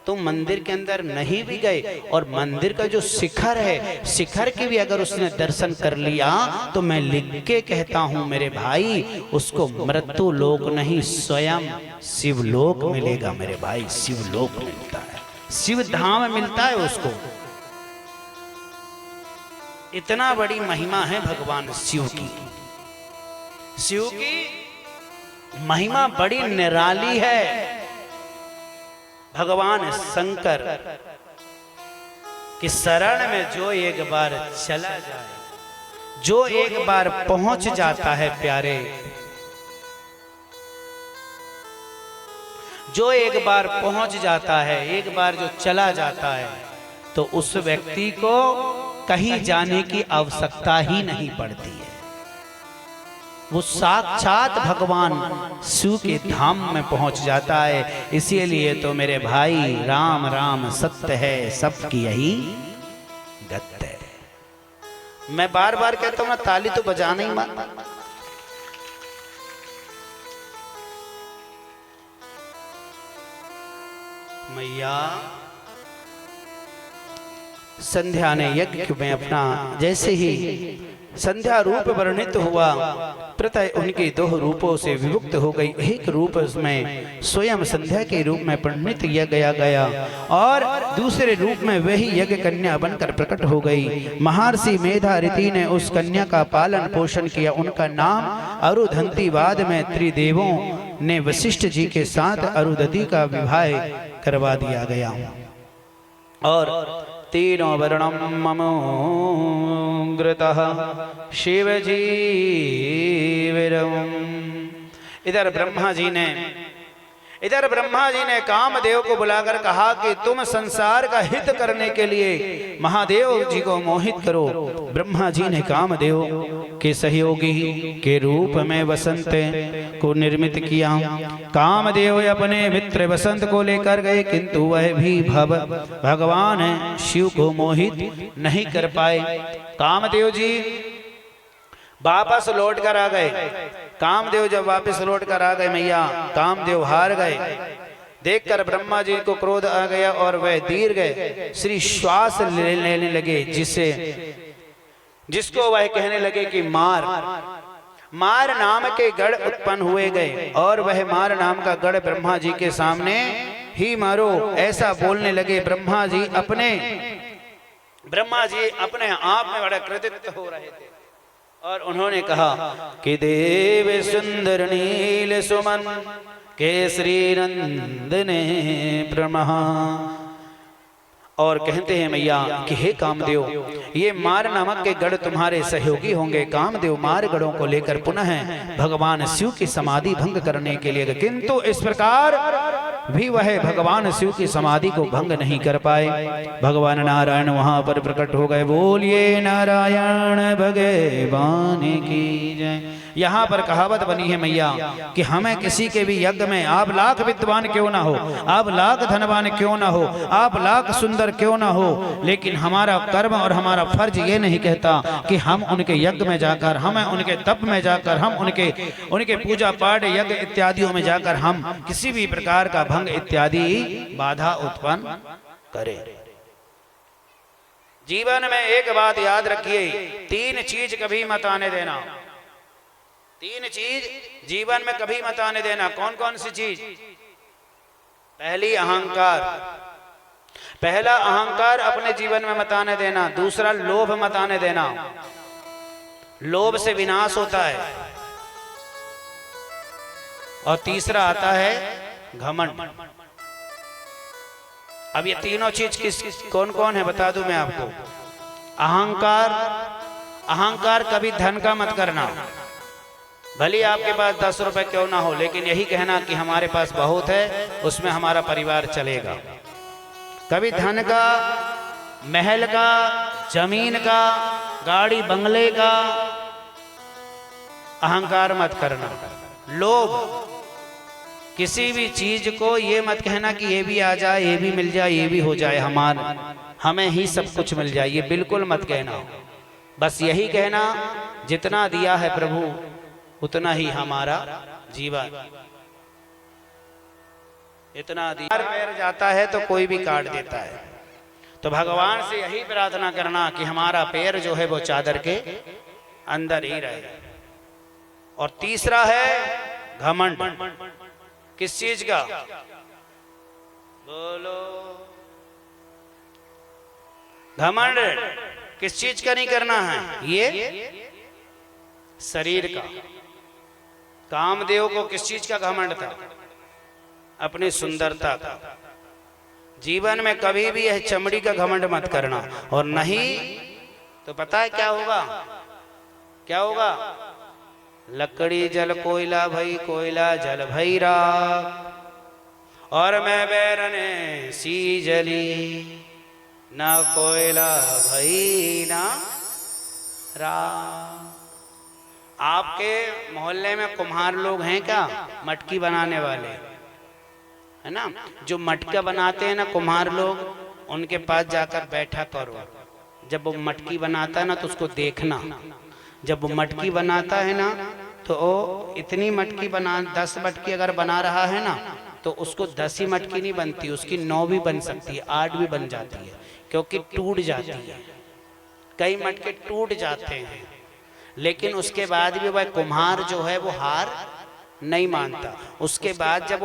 तुम मंदिर के अंदर नहीं भी गए और मंदिर का जो शिखर है, शिखर के भी अगर उसने दर्शन कर लिया, तो मैं लिख के कहता हूं मेरे भाई, उसको मृत्यु लोक नहीं स्वयं शिवलोक मिलेगा मेरे भाई। शिवलोक मिलता है, शिव धाम मिलता है उसको। इतना बड़ी महिमा है भगवान शिव की। शिव की महिमा बड़ी निराली है। भगवान शंकर की शरण में जो एक बार चला जाए, जो एक बार पहुंच जाता है प्यारे, जो एक बार पहुंच जाता है, एक बार जो चला जाता है, तो उस व्यक्ति को कहीं जाने की आवश्यकता ही नहीं पड़ती है। वो साक्षात भगवान शिव के धाम में पहुंच जाता है। इसीलिए तो मेरे भाई, राम राम सत्य है, सबकी यही गत है। मैं बार बार कहता हूं ना, ताली तो बजाना ही मत। मैया संध्या ने यज्ञ में अपना, जैसे ही संध्या रूप वर्णित हुआ, प्रतः उनके दो रूपों से विभक्त हो गई। एक रूप उसमें स्वयं संध्या के रूप में परिणित किया गया और दूसरे रूप में वही यज्ञ कन्या बनकर प्रकट हो गई। महर्षि मेधारिति ने उस कन्या का पालन पोषण किया। उनका नाम अरुधंती। बाद में त्रिदेवों ने वशिष्ठ जी के साथ अरुधति का विवाह करवा दिया गया। और तीनों वर्णम ममोग्रतः शिव जी विरम। इधर ब्रह्मा जी ने कामदेव को बुलाकर कहा कि तुम संसार का हित करने के लिए महादेव जी को मोहित करो। ब्रह्मा जी ने कामदेव के सहयोगी के रूप में वसंत को निर्मित किया। कामदेव अपने मित्र वसंत को लेकर गए, किंतु वह भी भगवान शिव को मोहित नहीं कर पाए। कामदेव जी वापस लौट कर आ गए। कामदेव जब वापस लौट कर आ गए मैया, कामदेव हार गए। देखकर ब्रह्मा जी को क्रोध आ गया और वह दीर्घ श्री श्वास लेने लगे, जिसको वह कहने लगे कि मार नाम के गढ़ उत्पन्न हुए गए और वह मार नाम का गढ़ ब्रह्मा जी के सामने ही मारो, ऐसा बोलने लगे। ब्रह्मा जी अपने आप में बड़ा कृतज्ञ हो रहे थे और उन्होंने कहा कि देव सुंदर नील सुमन केसरी नंदने प्रमः। और कहते हैं मैया कि हे कामदेव, ये मार नामक के गढ़ तुम्हारे सहयोगी होंगे। कामदेव मार गढ़ों को लेकर पुनः भगवान शिव की समाधि भंग करने के लिए, किंतु इस प्रकार भी वह भगवान शिव की समाधि को भंग नहीं कर पाए। भगवान नारायण वहां पर प्रकट हो गए। बोलिए नारायण भगवान की जय। यहाँ पर कहावत बनी है मैया कि हमें किसी के भी यज्ञ में आप लाख विद्वान क्यों ना हो, आप लाख धनवान क्यों ना हो, आप लाख सुंदर क्यों ना हो, लेकिन हमारा कर्म और हमारा फर्ज ये नहीं कहता कि हम उनके यज्ञ में जाकर, हमें उनके तप में जाकर, हम उनके पूजा पाठ यज्ञ इत्यादियों में जाकर हम किसी भी प्रकार का भंग इत्यादि बाधा उत्पन्न करें। जीवन में एक बात याद रखिए, 3 चीज कभी मत आने देना। 3 चीज जीवन में कभी मत आने देना। कौन कौन सी चीज? पहली अहंकार। पहला अहंकार अपने जीवन में मत आने देना। दूसरा लोभ मत आने देना। लोभ से विनाश होता है। और तीसरा आता है घमंड। अब ये तीनों चीज कौन कौन है बता दूं मैं आपको। अहंकार कभी धन का मत करना। भले आपके पास 10 रुपए क्यों ना हो, लेकिन यही कहना कि हमारे पास बहुत है, उसमें हमारा परिवार चलेगा। कभी धन का, महल का, जमीन का, गाड़ी बंगले का अहंकार मत करना। लोभ, किसी भी चीज को ये मत कहना कि ये भी आ जाए, ये भी मिल जाए, ये भी हो जाए, हमें ही सब कुछ मिल जाए, ये बिल्कुल मत कहना। बस यही कहना जितना दिया है प्रभु उतना ही हमारा जीवन। इतना दिया पैर जाता है तो कोई भी काट देता है। तो भगवान से यही प्रार्थना करना कि हमारा पैर जो है वो चादर के अंदर ही रहे। और तीसरा है घमंड। किस चीज का? बोलो। घमंड किस चीज का नहीं करना है? ये शरीर का। कामदेव को किस चीज का घमंड था? अपनी सुंदरता का। जीवन में कभी भी यह चमड़ी का घमंड मत करना, और नहीं तो पता है क्या होगा? क्या होगा? लकड़ी जल कोयला भई, कोयला जल भई राख। और मैं बैरने सी जली, ना कोयला भई ना राम। आपके मोहल्ले में कुम्हार लोग हैं क्या, मटकी बनाने वाले, है ना? जो मटका बनाते हैं ना कुम्हार लोग, उनके पास जाकर बैठा करो। जब वो मटकी बनाता है ना तो उसको देखना। जब वो मटकी बनाता है ना तो वो इतनी मटकी बना, 10 मटकी अगर बना रहा है ना तो उसको 10 ही मटकी नहीं बनती, उसकी 9 भी बन सकती है, 8 भी बन जाती है, क्योंकि टूट जाती है। कई मटके टूट जाते हैं, लेकिन उसके बाद भी वह कुम्हार जो है वो हार नहीं मानता। उसके बाद जब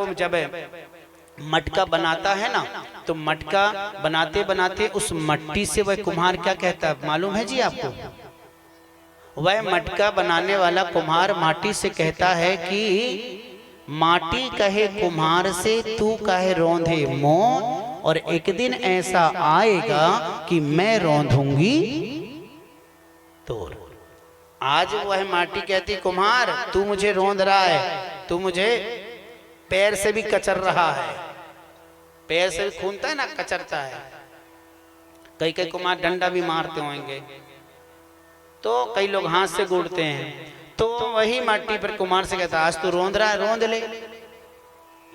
मटका बनाता है ना तो मटका बनाते बनाते उस मट्टी से वह कुम्हार क्या कहता है मालूम है जी आपको? वह मटका बनाने वाला कुम्हार माटी से कहता है कि माटी कहे कुम्हार से तू कहे रौंधे मों, और एक दिन ऐसा आएगा कि मैं रौंधूंगी तोर। आज वह माटी कहती कुम्हार तू मुझे रौंद रहा है, तू मुझे पैर से भी कचर रहा है, पैर से भी खूनता है ना, कचरता है। कई कई कुम्हार डंडा भी मारते होंगे, तो कई लोग हाथ से गूंदते हैं। तो वही माटी पर कुम्हार से कहता आज तू रौंद रहा है, रौंद ले,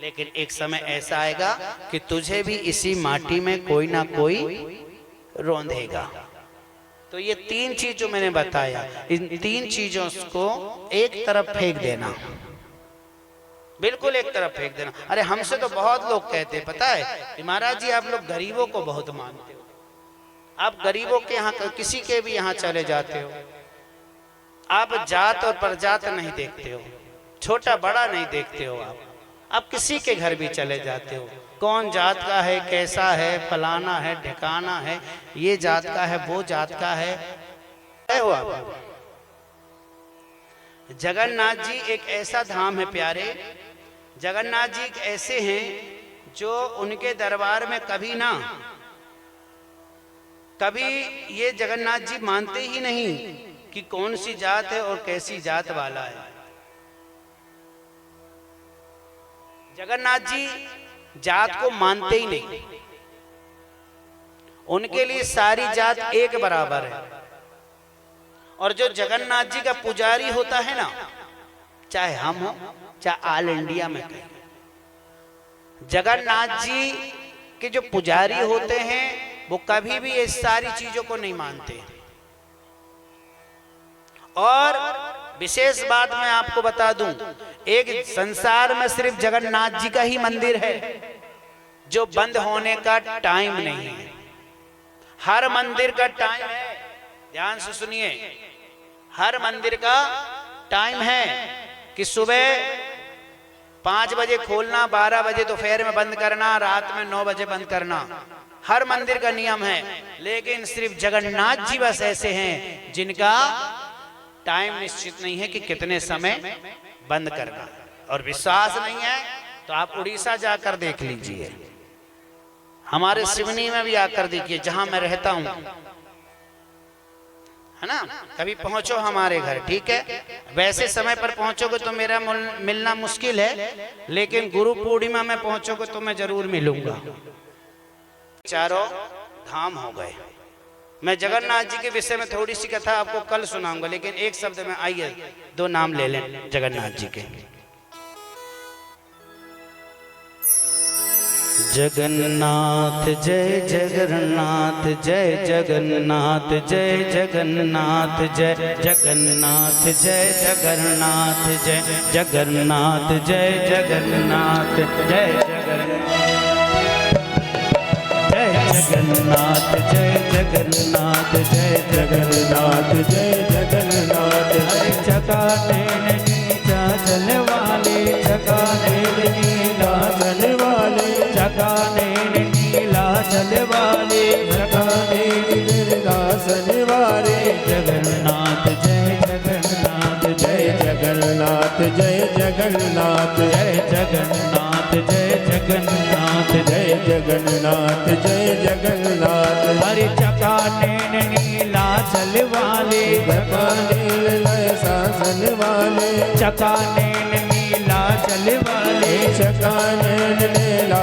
लेकिन एक समय ऐसा आएगा कि तुझे भी इसी माटी में कोई ना कोई रौंदेगा। तो ये 3 चीज जो मैंने बताया, इन 3 चीजों को एक तरफ फेंक देना, बिल्कुल एक तरफ फेंक देना। अरे हमसे तो बहुत लोग कहते हैं पता है महाराज जी आप लोग गरीबों को बहुत मानते हो, आप गरीबों के यहाँ किसी के भी यहाँ चले जाते हो, आप जात और परजात नहीं देखते हो, छोटा बड़ा नहीं देखते हो, आप किसी के घर भी चले जाते हो, कौन जात का है, कैसा है, फलाना है, ठिकाना है, ये जात का है, वो जात का है हो आप। जगन्नाथ जी एक ऐसा धाम है प्यारे, जगन्नाथ जी एक ऐसे हैं जो उनके दरबार में कभी ये जगन्नाथ जी मानते ही नहीं कि कौन सी जात है और कैसी जात वाला है। जगन्नाथ जी जात को मानते ही नहीं, उनके लिए सारी जात एक बराबर है। और जो जगन्नाथ जी का पुजारी होता है ना, चाहे हम हो चाहे ऑल इंडिया में कहीं, जगन्नाथ जी के जो पुजारी होते हैं वो कभी भी ये सारी चीजों को नहीं मानते। और विशेष बात मैं आपको बता दूं, एक संसार में सिर्फ जगन्नाथ जी का ही मंदिर है जो बंद होने का टाइम नहीं है। हर मंदिर का टाइम है, ध्यान से सुनिए, हर मंदिर का टाइम है कि सुबह 5 बजे खोलना, 12 बजे दोपहर में बंद करना, रात में 9 बजे बंद करना, हर मंदिर का नियम है। लेकिन सिर्फ जगन्नाथ जी बस ऐसे हैं जिनका टाइम निश्चित नहीं है कि कितने समय बंद करना। और विश्वास नहीं है तो आप उड़ीसा जाकर देख लीजिए, हमारे सिवनी में भी आकर देखिए जहां मैं रहता हूं, है ना, कभी पहुंचो हमारे घर, ठीक है। वैसे समय पर पहुंचोगे तो मेरा मिलना मुश्किल है, लेकिन गुरु पूर्णिमा में पहुंचोगे तो मैं जरूर मिलूंगा। चारों धाम हो गए। मैं जगन्नाथ जी के विषय में थोड़ी सी कथा आपको कल सुनाऊंगा, लेकिन एक शब्द में आइए 2 नाम ले लें जगन्नाथ जी के। जगन्नाथ जय जगन्नाथ जय जगन्नाथ जय जगन्नाथ जय जगन्नाथ जय जगन्नाथ जय जगन्नाथ जय जगन्नाथ जय जगन्नाथ जय जगन्नाथ जय जगन्नाथ जय जगन्नाथ। हरे चकाने नीचा चल वाले, चकाने नीला चल वाले, चकाने नीला चल वाले, चकाने नीला चल वाले। जगन्नाथ जय जगन्नाथ जय जगन्नाथ जय जगन्नाथ जय जगन्नाथ जय जगन्नाथ जय जगन्नाथ जय जगन्नाथ। हरे चकाने नीला चल वाले, चकाने शासन वाले, चकाने नीला चल वाले, चकाने नीला